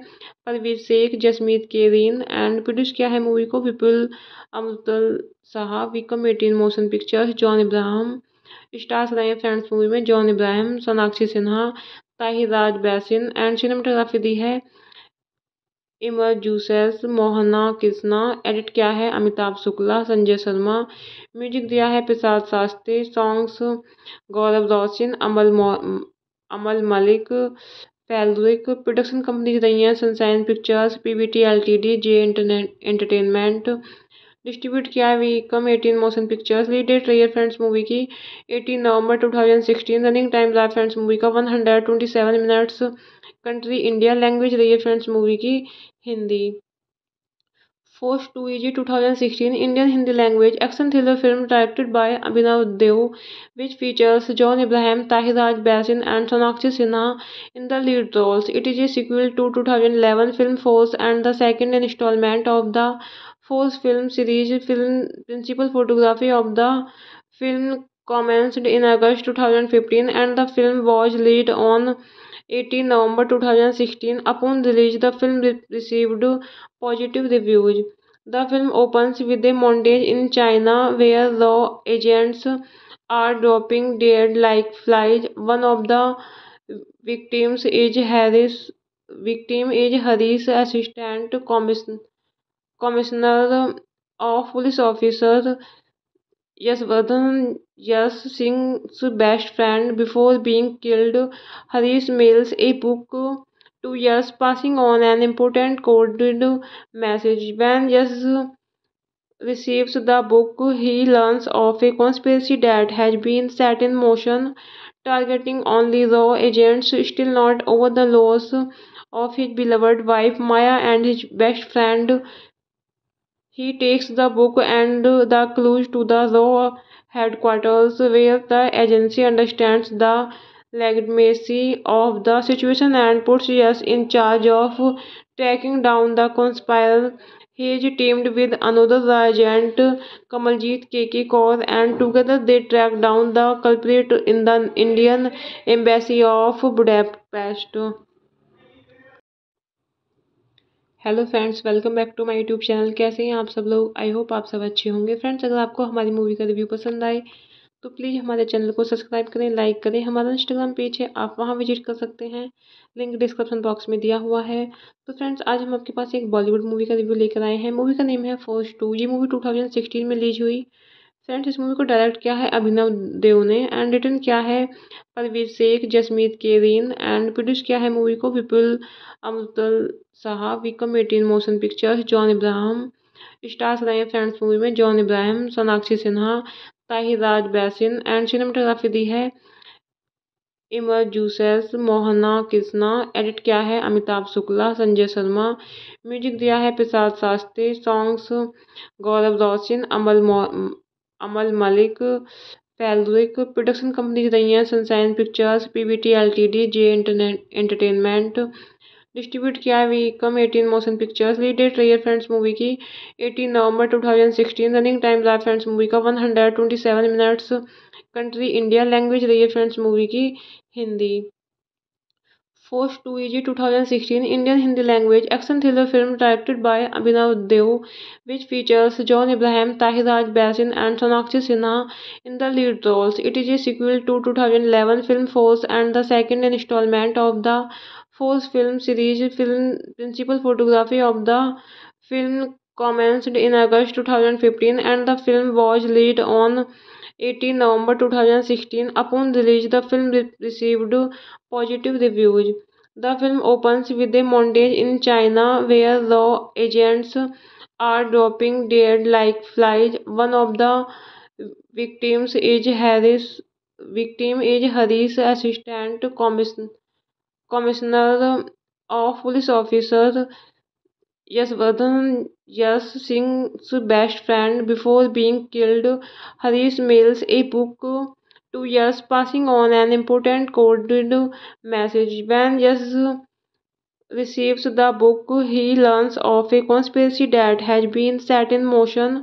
परवीर शेख, जसमीत केरीन एंड प्रोड्यूस किया है मूवी को Vipul अमृतल Saha, Vikram 18 motion pictures, John Ibrahim. Stars रहे हैं फ्रेंड्स मूवी में John Ibrahim, Sonakshi Sinha, Tahir Raj Bhasin and cinematography दी है इमर जूसेस, मोहना कृष्णा। एडिट किया है अमिताभ शुक्ला, संजय शर्मा। म्यूजिक दिया है प्रसाद शास्त्री। सॉन्ग्स गौरव रोशन, अमल मलिक, फैलरिक। प्रोडक्शन कंपनीज रही हैं sunshine pictures, PVT LTD, J entertainment. Distribute किया है Vikram 18 motion pictures. Lead date रही है फ्रेंड्स मूवी की 18 नवंबर 2016। रनिंग टाइम रहा फ्रेंड्स मूवी का 127 मिनट्स। Country India. लैंग्वेज रही है फ्रेंड्स मूवी की Hindi. Force 2 EG 2016 Indian Hindi language action thriller film directed by Abhinav Dev, which features John Abraham, Tahir Raj Basin and Sonakshi Sinha in the lead roles. It is a sequel to 2011 film Force and the second installment of the Force film series. Film principal photography of the film commenced in August 2015 and the film was released on 18 November 2016. Upon release, the film received positive reviews. The film opens with a montage in China where law agents are dropping dead like flies. One of the victims is Harris, assistant commissioner of police officer Yasvardhan Yas Singh's best friend. Before being killed, Harish mails a book to Yas, passing on an important coded message. When Yas receives the book, he learns of a conspiracy that has been set in motion, targeting only raw agents, still not over the loss of his beloved wife Maya and his best friend. He takes the book and the clues to the Raw headquarters, where the agency understands the legitimacy of the situation and puts us in charge of tracking down the conspirator. He is teamed with another agent, Kamaljeet KK Kaur, and together they track down the culprit in the Indian Embassy of Budapest. Hello friends, welcome back to my YouTube channel. कैसे हैं आप सब लोग? I hope आप सब अच्छे होंगे। Friends, अगर आपको हमारी मूवी का रिव्यू पसंद आए तो प्लीज़ हमारे चैनल को सब्सक्राइब करें, लाइक करें। हमारा इंस्टाग्राम पेज है, आप वहां विजिट कर सकते हैं, लिंक डिस्क्रिप्शन बॉक्स में दिया हुआ है। तो फ्रेंड्स, आज हम आपके पास एक बॉलीवुड मूवी का रिव्यू लेकर आए हैं। मूवी का नेम है फौज 2। ये मूवी 2016 में रिलीज हुई। फ्रेंड्स, इस मूवी को डायरेक्ट किया है अभिनव देव ने एंड रिटर्न किया है परवीर शेख, जसमीत केरीन एंड प्रोड्यूस किया है मूवी को Vipul अमृतल Saha, Vikram 18 motion pictures, John Ibrahim. Stars रहे हैं फ्रेंड्स मूवी में John Ibrahim, Sonakshi Sinha, Tahir Raj Bhasin and cinematography दी है इमर जूसेस, मोहना कृष्णा। एडिट किया है अमिताभ शुक्ला, संजय शर्मा। म्यूजिक दिया है प्रसाद शास्त्री। सॉन्ग्स गौरव रोशन, अमल मलिक, फैलरिक। प्रोडक्शन कंपनीज रही हैं sunshine pictures, PVT LTD, J entertainment. Distribute किया है Vikram 18 motion pictures. Lead date रही है फ्रेंड्स मूवी की 18 नवंबर 2016। रनिंग टाइम रहा फ्रेंड्स मूवी का 127 मिनट्स। Country India. लैंग्वेज रही है फ्रेंड्स मूवी की Hindi. Force 2 EG 2016 Indian Hindi language action thriller film directed by Abhinav Dev, which features John Abraham, Tahir Raj Basin and Sonakshi Sinha in the lead roles. It is a sequel to 2011 film Force and the second installment of the Force film series. Film principal photography of the film commenced in August 2015 and the film was released on 18 November 2016. Upon release, the film received positive reviews. The film opens with a montage in China where law agents are dropping dead like flies. One of the victims is Harris, assistant commissioner of police officer Yasvardhan Yas Singh's best friend. Before being killed, Harish mails a book 2 years, passing on an important coded message. When Jess receives the book, he learns of a conspiracy that has been set in motion,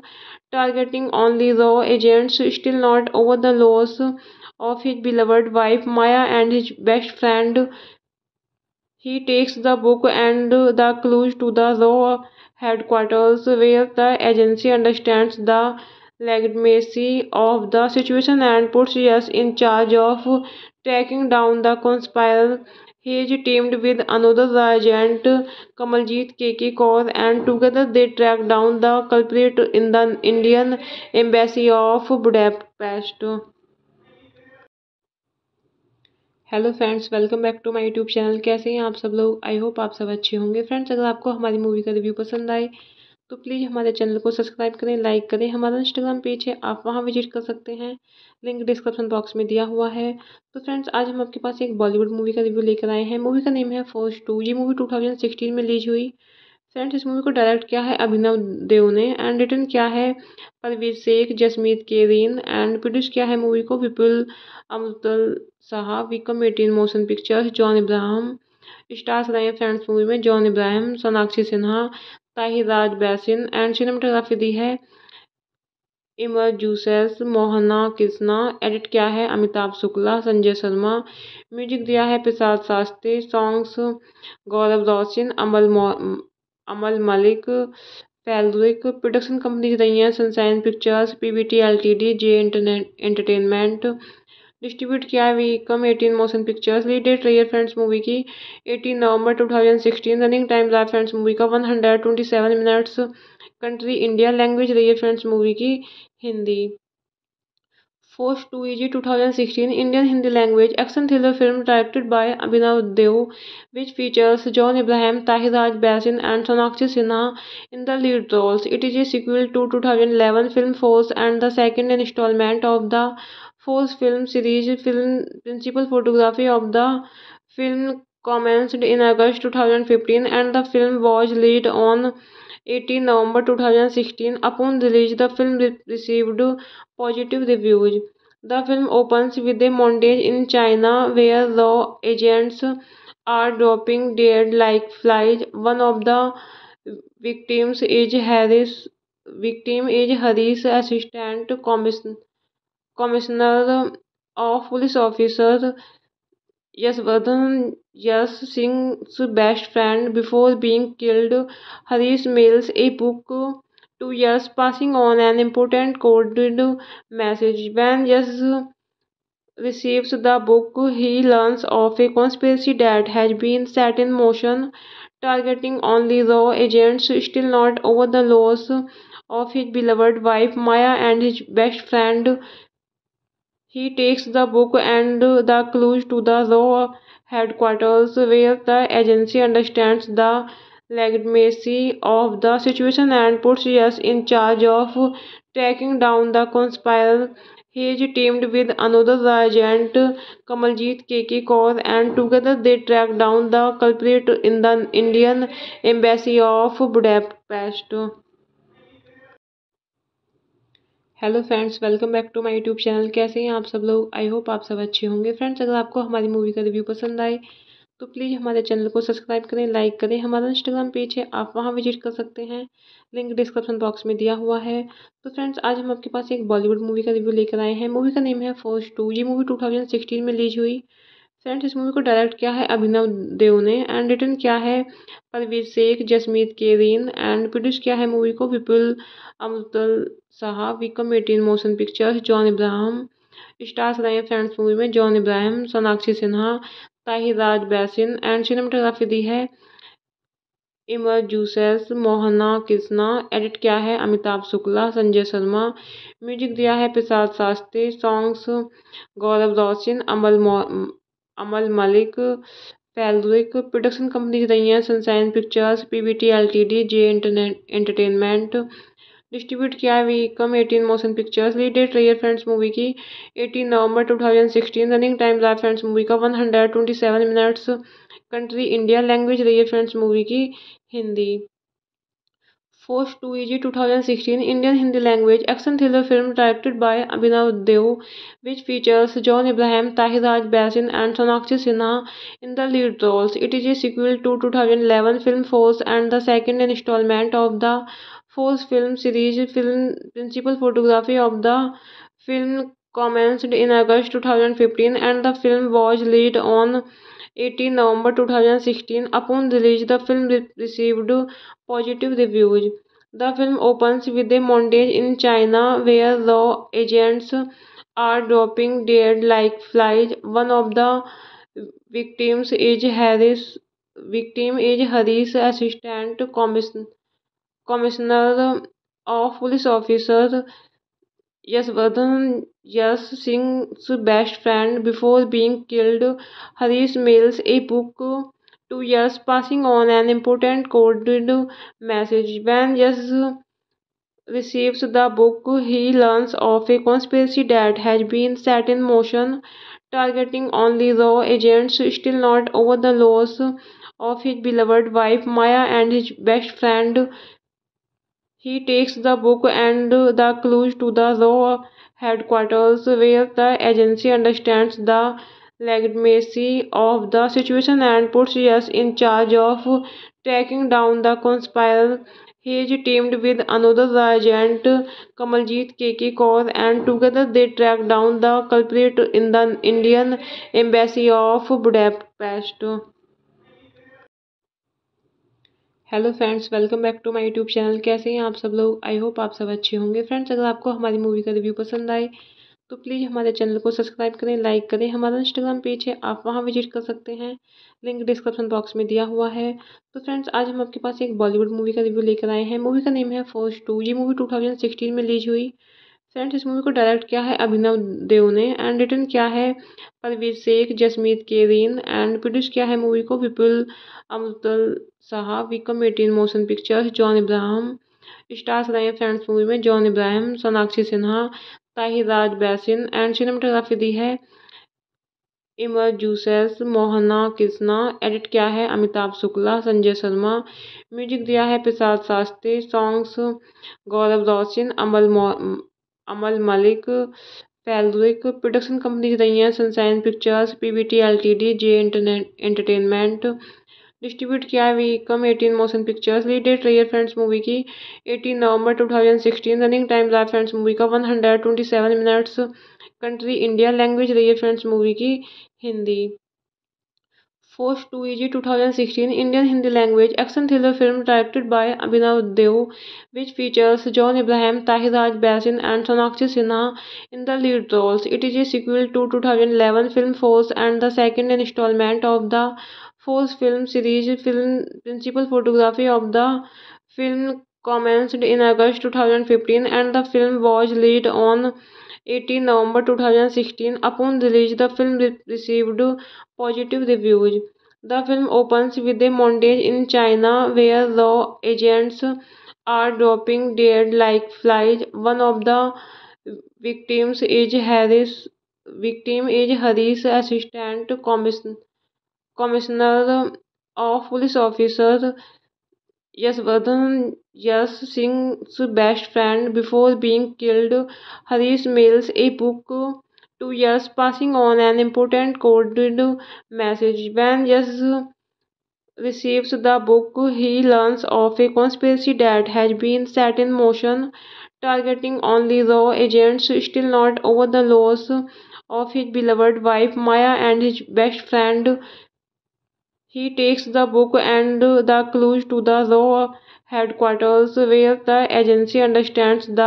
targeting only raw agents, still not over the loss of his beloved wife Maya and his best friend. He takes the book and the clues to the raw headquarters where the agency understands the legitimacy of the situation and puts us in charge of tracking down the conspirator. He is teamed with another agent, Kamaljeet KK Kaur, and together they track down the culprit in the Indian embassy of Budapest. Hello friends, welcome back to my YouTube channel. कैसे हैं आप सब लोग? I hope आप सब अच्छे होंगे। Friends, अगर आपको हमारी मूवी का रिव्यू पसंद आए तो प्लीज़ हमारे चैनल को सब्सक्राइब करें, लाइक करें। हमारा इंस्टाग्राम पेज है, आप वहां विजिट कर सकते हैं, लिंक डिस्क्रिप्शन बॉक्स में दिया हुआ है। तो फ्रेंड्स, आज हम आपके पास एक बॉलीवुड मूवी का रिव्यू लेकर आए हैं। मूवी का नेम है फोर्स 2। ये मूवी 2016 में रिलीज हुई। फ्रेंड्स, इस मूवी को डायरेक्ट किया है अभिनव देव ने एंड रिटर्न किया है परवीर शेख, जसमीत केरीन एंड प्रोड्यूस किया है मूवी को Vipul अमृतल Saha, Vikram 18 motion pictures, John Ibrahim. Stars रहे हैं फ्रेंड्स मूवी में John Ibrahim, Sonakshi Sinha, Tahir Raj Bhasin and cinematography दी है इमर जूसेस, मोहना कृष्णा। एडिट किया है अमिताभ शुक्ला, संजय शर्मा। म्यूजिक दिया है प्रसाद शास्त्री। सॉन्ग्स गौरव रोशन, अमल मलिक, फैलरिक। प्रोडक्शन कंपनीज रही हैं sunshine pictures, PVT LTD, J entertainment. Distribute किया है Vikram 18 motion pictures. Lead date रही है फ्रेंड्स मूवी की 18 नवंबर 2016। रनिंग टाइम रहा फ्रेंड्स मूवी का 127 मिनट्स। Country India. लैंग्वेज रही है फ्रेंड्स मूवी की Hindi. Force 2 is 2016 Indian Hindi language action thriller film directed by Abhinav Dev, which features John Abraham, Tahir Raj Basin, and Sonakshi Sinha in the lead roles. It is a sequel to 2011 film Force and the second installment of the Force film series. Film principal photography of the film commenced in August 2015, and the film was released on 18 November 2016. Upon release, the film received positive reviews. The film opens with a montage in China where raw agents are dropping dead like flies. One of the victims is Harris, assistant commissioner of police officer Yasvardhan Yas Singh's best friend. Before being killed, Harish mails a book to Yas, passing on an important coded message. When Yas receives the book, he learns of a conspiracy that has been set in motion, targeting only raw agents, still not over the loss of his beloved wife Maya and his best friend. He takes the book and the clues to the raw headquarters where the agency understands the legitimacy of the situation and puts us in charge of tracking down the conspirator. He is teamed with another agent, Kamaljeet KK Kaur, and together they track down the culprit in the Indian embassy of Budapest. Hello friends, welcome back to my YouTube channel. कैसे हैं आप सब लोग? I hope आप सब अच्छे होंगे। Friends, अगर आपको हमारी मूवी का रिव्यू पसंद आए तो प्लीज़ हमारे चैनल को सब्सक्राइब करें, लाइक करें। हमारा इंस्टाग्राम पेज है, आप वहां विजिट कर सकते हैं, लिंक डिस्क्रिप्शन बॉक्स में दिया हुआ है। तो फ्रेंड्स, आज हम आपके पास एक बॉलीवुड मूवी का रिव्यू लेकर आए हैं। मूवी का नेम है फोर्स 2। ये मूवी 2016 में रिलीज हुई। फ्रेंड्स, इस मूवी को डायरेक्ट किया है अभिनव देव ने एंड रिटर्न किया है परवीर शेख, जसमीत केरीन एंड प्रोड्यूस किया है मूवी को Vipul अमृतल Saha, Vikram 18 motion pictures, John Ibrahim. Stars रहे हैं फ्रेंड्स मूवी में John Ibrahim, Sonakshi Sinha, Tahir Raj Bhasin and cinematography दी है इमर जूसेस, मोहना कृष्णा। एडिट किया है अमिताभ शुक्ला, संजय शर्मा। म्यूजिक दिया है प्रसाद शास्त्री। सॉन्ग्स गौरव रोशन, अमल मलिक, फैलरिक। प्रोडक्शन कंपनीज रही हैं sunshine pictures, PVT LTD, J entertainment. Distribute किया है Vikram 18 motion pictures. Lead date रही है फ्रेंड्स मूवी की 18 नवंबर 2016। रनिंग टाइम रहा फ्रेंड्स मूवी का 127 मिनट्स। Country India. लैंग्वेज रही है फ्रेंड्स मूवी की Hindi. Force 2 EG 2016 Indian Hindi language action thriller film directed by Abhinav Dev, which features John Abraham, Tahir Raj Basin, and Sonakshi Sinha in the lead roles. It is a sequel to 2011 film Force and the second installment of the Force film series. Film principal photography of the film commenced in August 2015, and the film was released on 18 November 2016. Upon release, the film received positive reviews. The film opens with a montage in China where law agents are dropping dead like flies. One of the victims is Harris. Victim is Harris, assistant commissioner of police officer Yasvardhan Yas Singh's best friend before being killed. Harish mails a book to Yas, passing on an important coded message. When Yas receives the book, he learns of a conspiracy that has been set in motion, targeting only raw agents, still not over the loss of his beloved wife Maya and his best friend. He takes the book and the clues to the raw headquarters where the agency understands the legitimacy of the situation and puts us in charge of tracking down the conspirators. He is teamed with another agent, Kamaljeet KK Kaur, and together they track down the culprit in the Indian embassy of Budapest. Hello friends, welcome back to my YouTube channel. कैसे हैं आप सब लोग? I hope आप सब अच्छे होंगे। Friends, अगर आपको हमारी मूवी का रिव्यू पसंद आए तो प्लीज़ हमारे चैनल को सब्सक्राइब करें, लाइक करें। हमारा इंस्टाग्राम पेज है, आप वहां विजिट कर सकते हैं, लिंक डिस्क्रिप्शन बॉक्स में दिया हुआ है। तो फ्रेंड्स, आज हम आपके पास एक बॉलीवुड मूवी का रिव्यू लेकर आए हैं। मूवी का नेम है फोर्स 2। ये मूवी 2016 में रिलीज हुई। फ्रेंड्स, इस मूवी को डायरेक्ट किया है अभिनव देव ने एंड रिटर्न किया है परवीर शेख, जसमीत केरीन एंड प्रोड्यूस किया है मूवी को Vipul अमृतल Saha, Vikram 18 motion pictures, John Ibrahim. Stars रहे हैं फ्रेंड्स मूवी में John Ibrahim, Sonakshi Sinha, Tahir Raj Bhasin and cinematography दी है इमर जूसेस, मोहना कृष्णा। एडिट किया है अमिताभ शुक्ला, संजय शर्मा। म्यूजिक दिया है प्रसाद शास्त्री। सॉन्ग्स गौरव रोशन, अमल मलिक, फैलरिक। प्रोडक्शन कंपनीज रही हैं sunshine pictures, PVT LTD, J entertainment. Distribute किया है Vikram 18 motion pictures. Lead date रही है फ्रेंड्स मूवी की 18 नवंबर 2016। रनिंग टाइम रहा फ्रेंड्स मूवी का 127 मिनट्स। Country India. लैंग्वेज रही है फ्रेंड्स मूवी की Hindi. Force 2 EG 2016 Indian Hindi language action thriller film directed by Abhinav Dev, which features John Abraham, Tahir Raj Basin, and Sonakshi Sinha in the lead roles. It is a sequel to 2011 film Force and the second installment of the Force film series. Film principal photography of the film commenced in August 2015, and the film was released on 18 November 2016. Upon release, the film received positive reviews. The film opens with a montage in China where law agents are dropping dead like flies. One of the victims is Harris. Victim is Harris, assistant commissioner of police officer Yasvardhan Yas Singh's best friend before being killed. Harish mails a book to Yas, passing on an important coded message. When Yas receives the book, he learns of a conspiracy that has been set in motion, targeting only raw agents, still not over the loss of his beloved wife Maya and his best friend. He takes the book and the clues to the raw headquarters where the agency understands the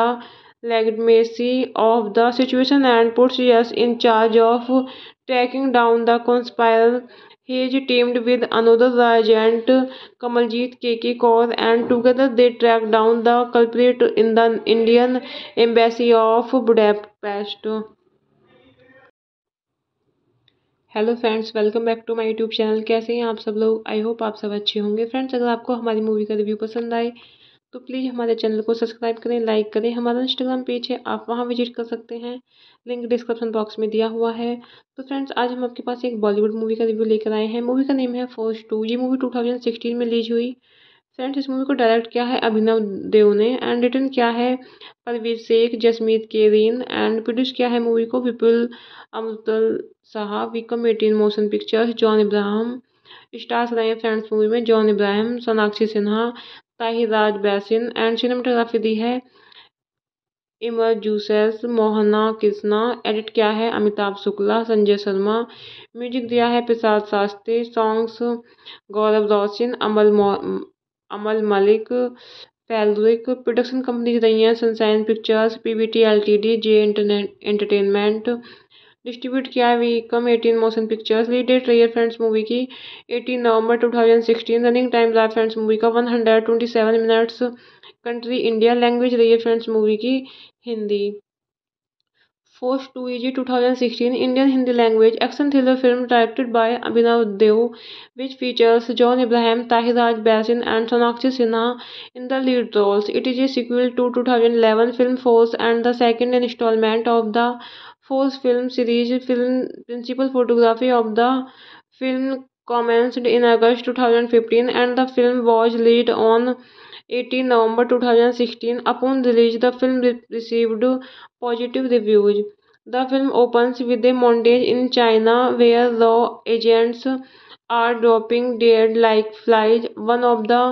legitimacy of the situation and puts us in charge of tracking down the conspirators. He is teamed with another agent, Kamaljeet KK Kaur, and together they track down the culprit in the Indian embassy of Budapest. Hello friends, welcome back to my YouTube channel. कैसे हैं आप सब लोग? I hope आप सब अच्छे होंगे। Friends, अगर आपको हमारी मूवी का रिव्यू पसंद आए तो प्लीज़ हमारे चैनल को सब्सक्राइब करें, लाइक करें। हमारा इंस्टाग्राम पेज है, आप वहां विजिट कर सकते हैं, लिंक डिस्क्रिप्शन बॉक्स में दिया हुआ है। तो फ्रेंड्स, आज हम आपके पास एक बॉलीवुड मूवी का रिव्यू लेकर आए हैं। मूवी का नेम है फोर्स 2। ये मूवी 2016 में रिलीज हुई। फ्रेंड्स इस मूवी को डायरेक्ट किया है अभिनव देव ने एंड रिटन किया है परवेज शेख, जसमीत केरीन एंड प्रोड्यूस किया है मूवी को Vipul अमृतल Saha, Vikram 18 motion pictures, John Ibrahim. Stars रहे हैं फ्रेंड्स मूवी में John Ibrahim, Sonakshi Sinha, Tahir Raj Bhasin and cinematography दी है इमर जूसेस, मोहना कृष्णा। एडिट किया है अमिताभ शुक्ला, संजय शर्मा। म्यूजिक दिया है प्रसाद शास्त्री। सॉन्ग्स गौरव रोशन, अमल मलिक, फैलरिक। प्रोडक्शन कंपनीज रही हैं sunshine pictures, PVT LTD, J entertainment. Distribute किया है Vikram 18 motion pictures. Lead date रही है फ्रेंड्स मूवी की 18 नवंबर 2016। रनिंग टाइम रहा फ्रेंड्स मूवी का 127 मिनट्स। Country India. लैंग्वेज रही है फ्रेंड्स मूवी की Hindi. Force 2EG 2016 Indian Hindi language action thriller film directed by Abhinav Dev, which features John Abraham, Tahir Raj Basin and Sonakshi Sinha in the lead roles. It is a sequel to 2011 film Force and the second installment of the Force film series. Film principal photography of the film commenced in August 2015 and the film was released on 18 November 2016. Upon release, the film received positive reviews. The film opens with a montage in China where law agents are dropping dead like flies. One of the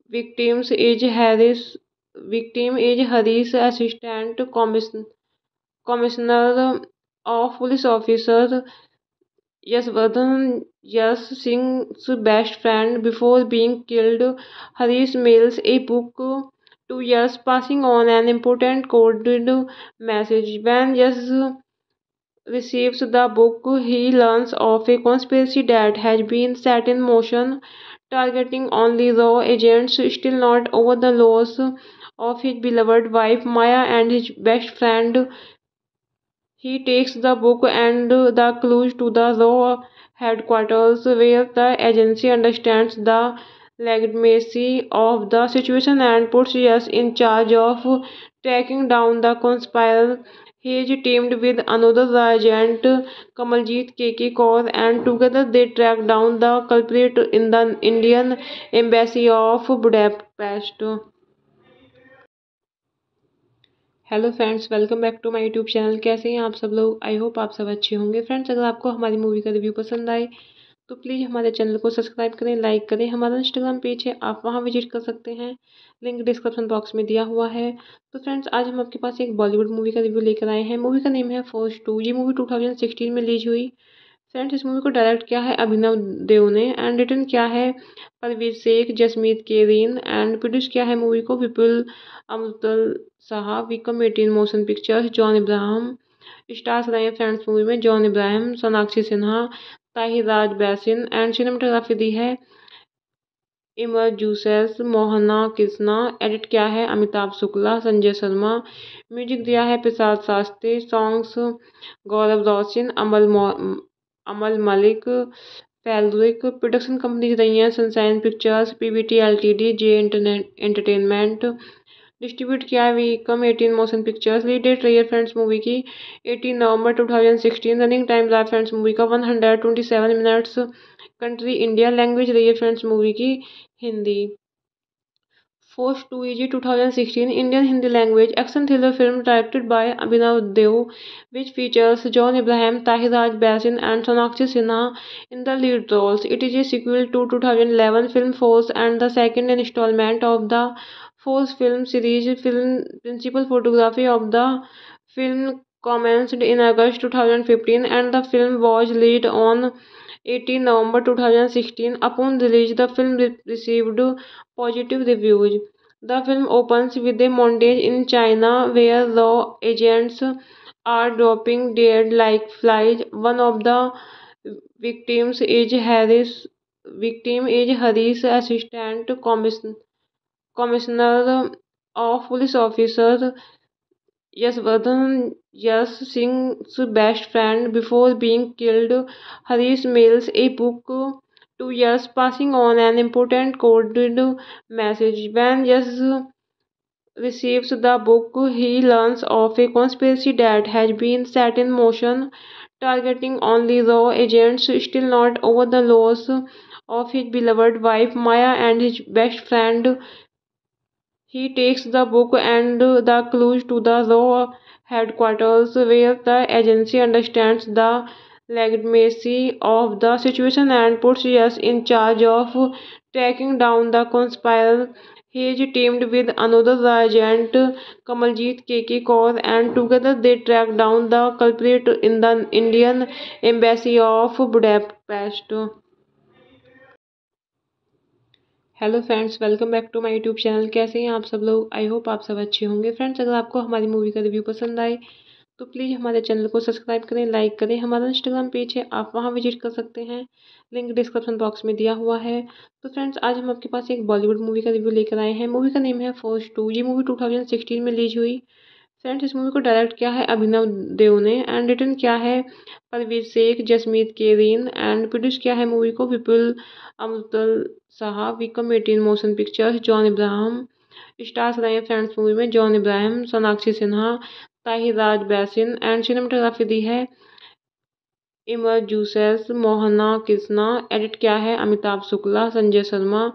victims is Harris, assistant commissioner of police officer Yasvardhan Yas Singh's best friend. Before being killed, Harish mails a book to Yas, passing on an important coded message. When Yas receives the book, he learns of a conspiracy that has been set in motion, targeting only raw agents. Still not over the loss of his beloved wife Maya and his best friend, he takes the book and the clues to the raw headquarters where the agency understands the legitimacy of the situation and puts us in charge of tracking down the conspirator. He is teamed with another agent, Kamaljeet KK Kaur, and together they track down the culprit in the Indian Embassy of Budapest. Hello friends, welcome back to my YouTube channel. कैसे हैं आप सब लोग? I hope आप सब अच्छे होंगे। Friends अगर आपको हमारी मूवी का रिव्यू पसंद आए तो प्लीज़ हमारे चैनल को सब्सक्राइब करें, लाइक करें। हमारा इंस्टाग्राम पेज है, आप वहां विजिट कर सकते हैं, लिंक डिस्क्रिप्शन बॉक्स में दिया हुआ है। तो फ्रेंड्स आज हम आपके पास एक बॉलीवुड मूवी का रिव्यू लेकर आए हैं। मूवी का नेम है फोर्स 2। ये मूवी 2016 में रिलीज हुई। फ्रेंड्स इस मूवी को डायरेक्ट किया है अभिनव देव ने एंड रिटन किया है परवेज शेख, जसमीत केरीन एंड प्रोड्यूस किया है मूवी को Vipul अमृतल Saha, Vikram 18 motion pictures, John Ibrahim. Stars रहे हैं फ्रेंड्स मूवी में John Ibrahim, Sonakshi Sinha, Tahir Raj Bhasin and cinematography दी है इमर जूसेस, मोहना कृष्णा। एडिट किया है अमिताभ शुक्ला, संजय शर्मा। म्यूजिक दिया है प्रसाद शास्त्री। सॉन्ग्स गौरव रोशन, अमल मलिक, फैलरिक। प्रोडक्शन कंपनीज रही हैं sunshine pictures, PVT LTD, J entertainment. Distribute किया है Vikram 18 motion pictures. Lead date रही है फ्रेंड्स मूवी की 18 नवंबर 2016। रनिंग टाइम रहा फ्रेंड्स मूवी का 127 मिनट्स। Country India. लैंग्वेज रही है फ्रेंड्स मूवी की Hindi. Force 2EG 2016 Indian Hindi language action thriller film directed by Abhinav Dev, which features John Abraham, Tahir Raj Basin and Sonakshi Sinha in the lead roles. It is a sequel to 2011 film Force and the second installment of the Force film series. Film principal photography of the film commenced in August 2015 and the film was released on 18 November 2016. Upon release, the film received positive reviews. The film opens with a montage in China where law agents are dropping dead like flies. One of the victims is Harris, assistant commissioner of police officer Yasvardhan Yas Singh's best friend. Before being killed, Harish mails a book to Yas, passing on an important coded message. When Yas receives the book, he learns of a conspiracy that has been set in motion, targeting only raw agents. Still not over the loss of his beloved wife Maya and his best friend. He takes the book and the clues to the law headquarters where the agency understands the legitimacy of the situation and puts us in charge of tracking down the conspirator. He is teamed with another agent, Kamaljeet KK Kaur, and together they track down the culprit in the Indian embassy of Budapest. Hello friends, welcome back to my YouTube channel. कैसे हैं आप सब लोग? I hope आप सब अच्छे होंगे। Friends, अगर आपको हमारी मूवी का रिव्यू पसंद आए तो प्लीज़ हमारे चैनल को सब्सक्राइब करें, लाइक करें। हमारा इंस्टाग्राम पेज है, आप वहां विजिट कर सकते हैं, लिंक डिस्क्रिप्शन बॉक्स में दिया हुआ है। तो फ्रेंड्स, आज हम आपके पास एक बॉलीवुड मूवी का रिव्यू लेकर आए हैं। मूवी का नेम है फोर्स 2। ये मूवी 2016 में रिलीज हुई। फ्रेंड्स, इस मूवी को डायरेक्ट किया है अभिनव देव ने एंड रिटर्न किया है परवीर शेख, जसमीत केरीन एंड प्रोड्यूस किया है मूवी को Vipul अमृतल Saha, Vikram 18 motion pictures, John Ibrahim. Stars रहे हैं फ्रेंड्स मूवी में John Ibrahim, Sonakshi Sinha, Tahir Raj Bhasin and cinematography दी है इमर जूसेस, मोहना कृष्णा। एडिट किया है अमिताभ शुक्ला, संजय शर्मा।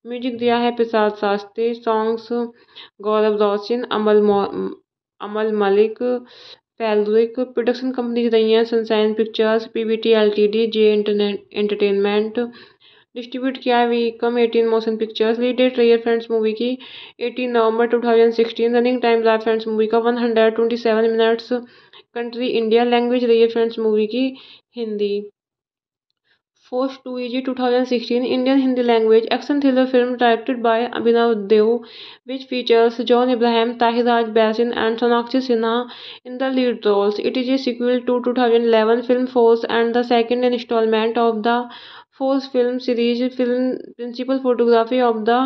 म्यूजिक दिया है प्रसाद शास्त्री। सॉन्ग्स गौरव रोशन, अमल मलिक, फैलरिक। प्रोडक्शन कंपनीज रही हैं sunshine pictures, PVT LTD, J entertainment. Distribute किया है Vikram 18 motion pictures. Lead date रही है फ्रेंड्स मूवी की 18 नवंबर 2016। रनिंग टाइम रहा फ्रेंड्स मूवी का 127 मिनट्स। Country India. लैंग्वेज रही है फ्रेंड्स मूवी की Hindi. Force 2 is 2016 Indian Hindi language action thriller film directed by Abhinav Dev, which features John Abraham, Tahiraj Basin, and Sonakshi Sinha in the lead roles. It is a sequel to 2011 film Force and the second installment of the Force film series. Film principal photography of the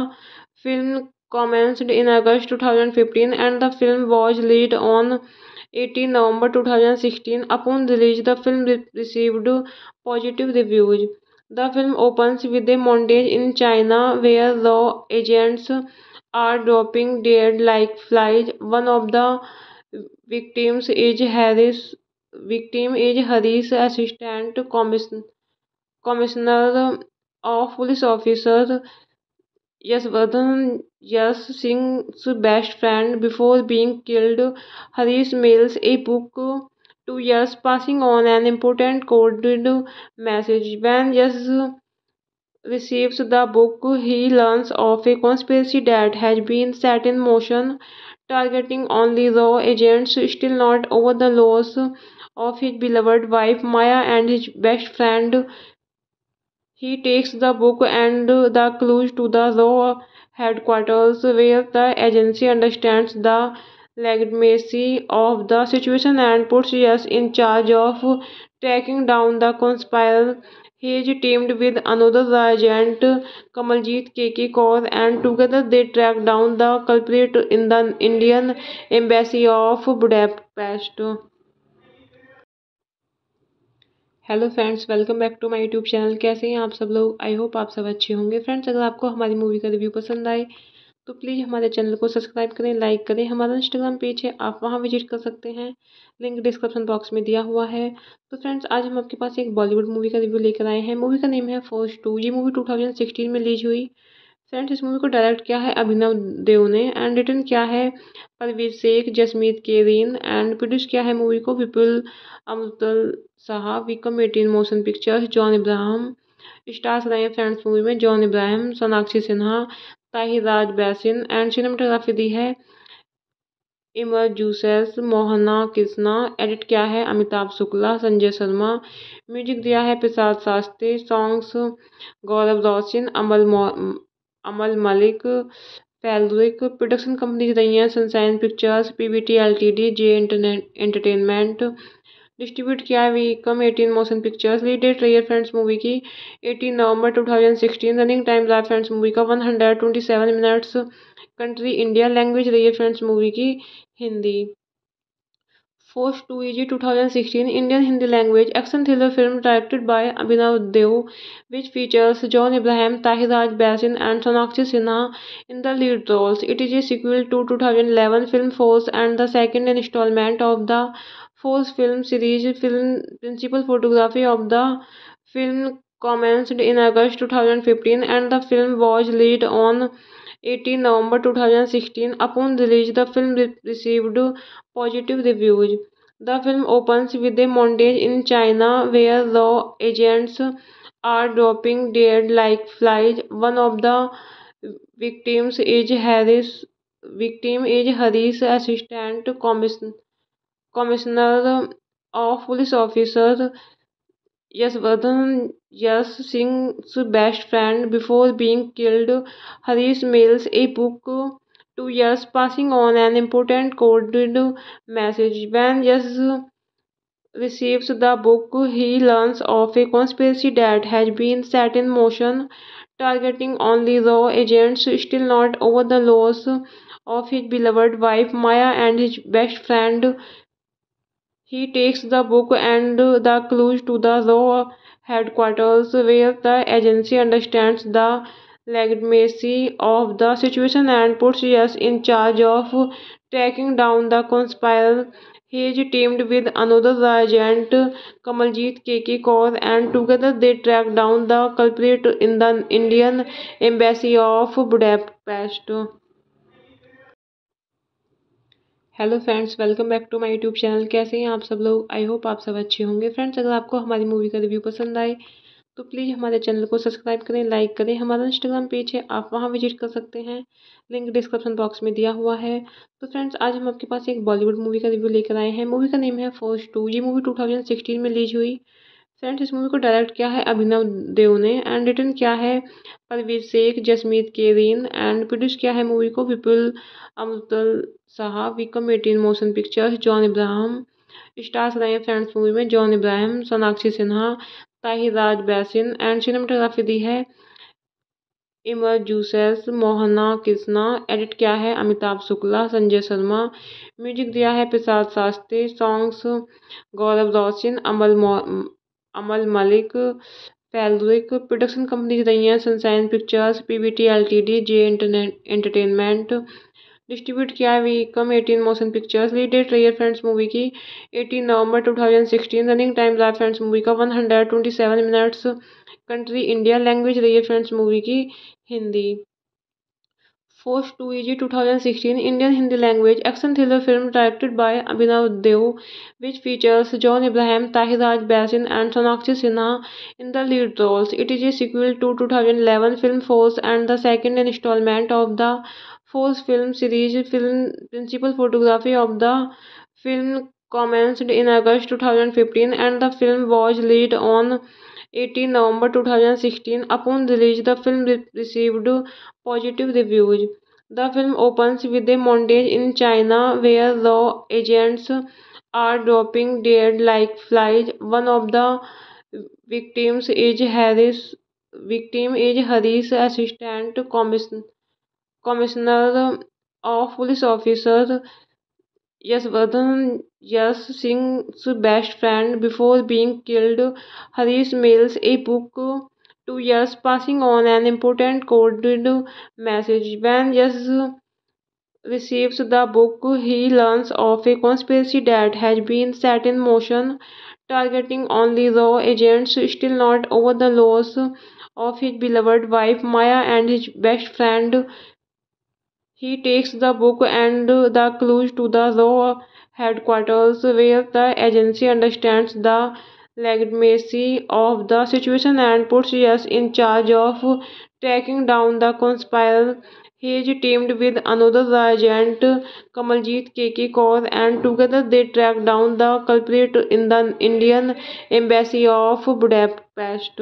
film commenced in August 2015, and the film was released on 18 November 2016. Upon release, the film received positive reviews. The film opens with a montage in China where law agents are dropping dead like flies. One of the victims is Harris, assistant commissioner of police officer Yasvardhan Yas Singh's best friend. Before being killed, Harish mails a book to Yas, passing on an important coded message. When Yas receives the book, he learns of a conspiracy that has been set in motion, targeting only raw agents, still not over the loss of his beloved wife Maya and his best friend. He takes the book and the clues to the law headquarters where the agency understands the legitimacy of the situation and puts us in charge of tracking down the conspirator. He is teamed with another agent, Kamaljeet KK Kaur, and together they track down the culprit in the Indian embassy of Budapest. Hello friends, welcome back to my YouTube channel. कैसे हैं आप सब लोग? I hope आप सब अच्छे होंगे। Friends, अगर आपको हमारी मूवी का रिव्यू पसंद आए तो प्लीज़ हमारे चैनल को सब्सक्राइब करें, लाइक करें। हमारा इंस्टाग्राम पेज है, आप वहां विजिट कर सकते हैं, लिंक डिस्क्रिप्शन बॉक्स में दिया हुआ है। तो फ्रेंड्स, आज हम आपके पास एक बॉलीवुड मूवी का रिव्यू लेकर आए हैं। मूवी का नेम है फोर्स 2। ये मूवी 2016 में रिलीज हुई। फ्रेंड्स, इस मूवी को डायरेक्ट किया है अभिनव देव ने एंड रिटर्न किया है परवीर शेख, जसमीत केरीन एंड प्रोड्यूस किया है मूवी को Vipul अमृतल Saha, Vikram 18 motion pictures, John Ibrahim. Stars रहे हैं फ्रेंड्स मूवी में John Ibrahim, Sonakshi Sinha, Tahir Raj Bhasin and cinematography दी है इमर जूसेस, मोहना कृष्णा। एडिट किया है अमिताभ शुक्ला, संजय शर्मा। म्यूजिक दिया है प्रसाद शास्त्री। सॉन्ग्स गौरव रोशन, अमल मलिक, फैलरिक। प्रोडक्शन कंपनीज रही हैं sunshine pictures, PVT LTD, J entertainment. Distribute किया है Vikram 18 motion pictures. Lead date रही है फ्रेंड्स मूवी की 18 नवंबर 2016। रनिंग टाइम रहा फ्रेंड्स मूवी का 127 मिनट्स। Country India. लैंग्वेज रही है फ्रेंड्स मूवी की Hindi. Force 2 is 2016 Indian Hindi language action thriller film directed by Abhinav Dev, which features John Abraham, Tahiraj Basin, and Sonakshi Sinha in the lead roles. It is a sequel to 2011 film Force and the second installment of the Force film series. Film principal photography of the film commenced in August 2015 and the film was released on 18 November 2016. Upon release, the film received positive reviews. The film opens with a montage in China where law agents are dropping dead like flies. One of the victims is Harris, assistant commissioner of police officer Yasvardhan Yas Singh's best friend before being killed. Harish mails a book to Yas, passing on an important coded message. When Yas receives the book, he learns of a conspiracy that has been set in motion, targeting only raw agents, still not over the loss of his beloved wife Maya and his best friend. He takes the book and the clues to the raw headquarters where the agency understands the legitimacy of the situation and puts us in charge of tracking down the conspirators. He is teamed with another agent, Kamaljeet KK Kaur, and together they track down the culprit in the Indian embassy of Budapest. Hello friends, welcome back to my YouTube channel. कैसे हैं आप सब लोग? I hope आप सब अच्छे होंगे। Friends, अगर आपको हमारी मूवी का रिव्यू पसंद आए तो प्लीज़ हमारे चैनल को सब्सक्राइब करें, लाइक करें। हमारा इंस्टाग्राम पेज है, आप वहां विजिट कर सकते हैं, लिंक डिस्क्रिप्शन बॉक्स में दिया हुआ है। तो फ्रेंड्स, आज हम आपके पास एक बॉलीवुड मूवी का रिव्यू लेकर आए हैं। मूवी का नेम है फोर्स 2। ये मूवी 2016 में रिलीज हुई। फ्रेंड्स, इस मूवी को डायरेक्ट किया है अभिनव देव ने एंड रिटर्न किया है परवीर शेख, जसमीत केरीन एंड प्रोड्यूस किया है मूवी को Vipul अमृतल Saha, Vikram 18 motion pictures, John Ibrahim. Stars रहे हैं फ्रेंड्स मूवी में John Ibrahim, Sonakshi Sinha, Tahir Raj Bhasin and cinematography दी है इमर जूसेस, मोहना कृष्णा। एडिट किया है अमिताभ शुक्ला, संजय शर्मा। म्यूजिक दिया है प्रसाद शास्त्री। सॉन्ग्स गौरव रोशन, अमल मलिक, फैलरिक। प्रोडक्शन कंपनीज रही हैं sunshine pictures, PVT LTD, J entertainment. Distribute किया है Vikram 18 motion pictures. Lead date रही है फ्रेंड्स मूवी की 18 नवंबर 2016। रनिंग टाइम रहा फ्रेंड्स मूवी का 127 मिनट्स। Country India. लैंग्वेज रही है फ्रेंड्स मूवी की Hindi. Force 2 is 2016 Indian Hindi language action thriller film directed by Abhinav Dev, which features John Abraham, Tahiraj Basin, and Sonakshi Sinha in the lead roles. It is a sequel to 2011 film Force and the second installment of the Force film series. Film principal photography of the film commenced in August 2015 and the film was released on 18 November 2016. Upon release, the film received positive reviews. The film opens with a montage in China where law agents are dropping dead like flies. One of the victims is Harris, assistant commissioner of police officer Yasvardhan Yas Singh's best friend before being killed. Harish mails a book to Yas, passing on an important coded message. When Yas receives the book, he learns of a conspiracy that has been set in motion, targeting only raw agents, still not over the loss of his beloved wife Maya and his best friend. He takes the book and the clues to the raw headquarters where the agency understands the legitimacy of the situation and puts us in charge of tracking down the conspirators. He is teamed with another agent, Kamaljeet KK Kaur, and together they track down the culprit in the Indian embassy of Budapest.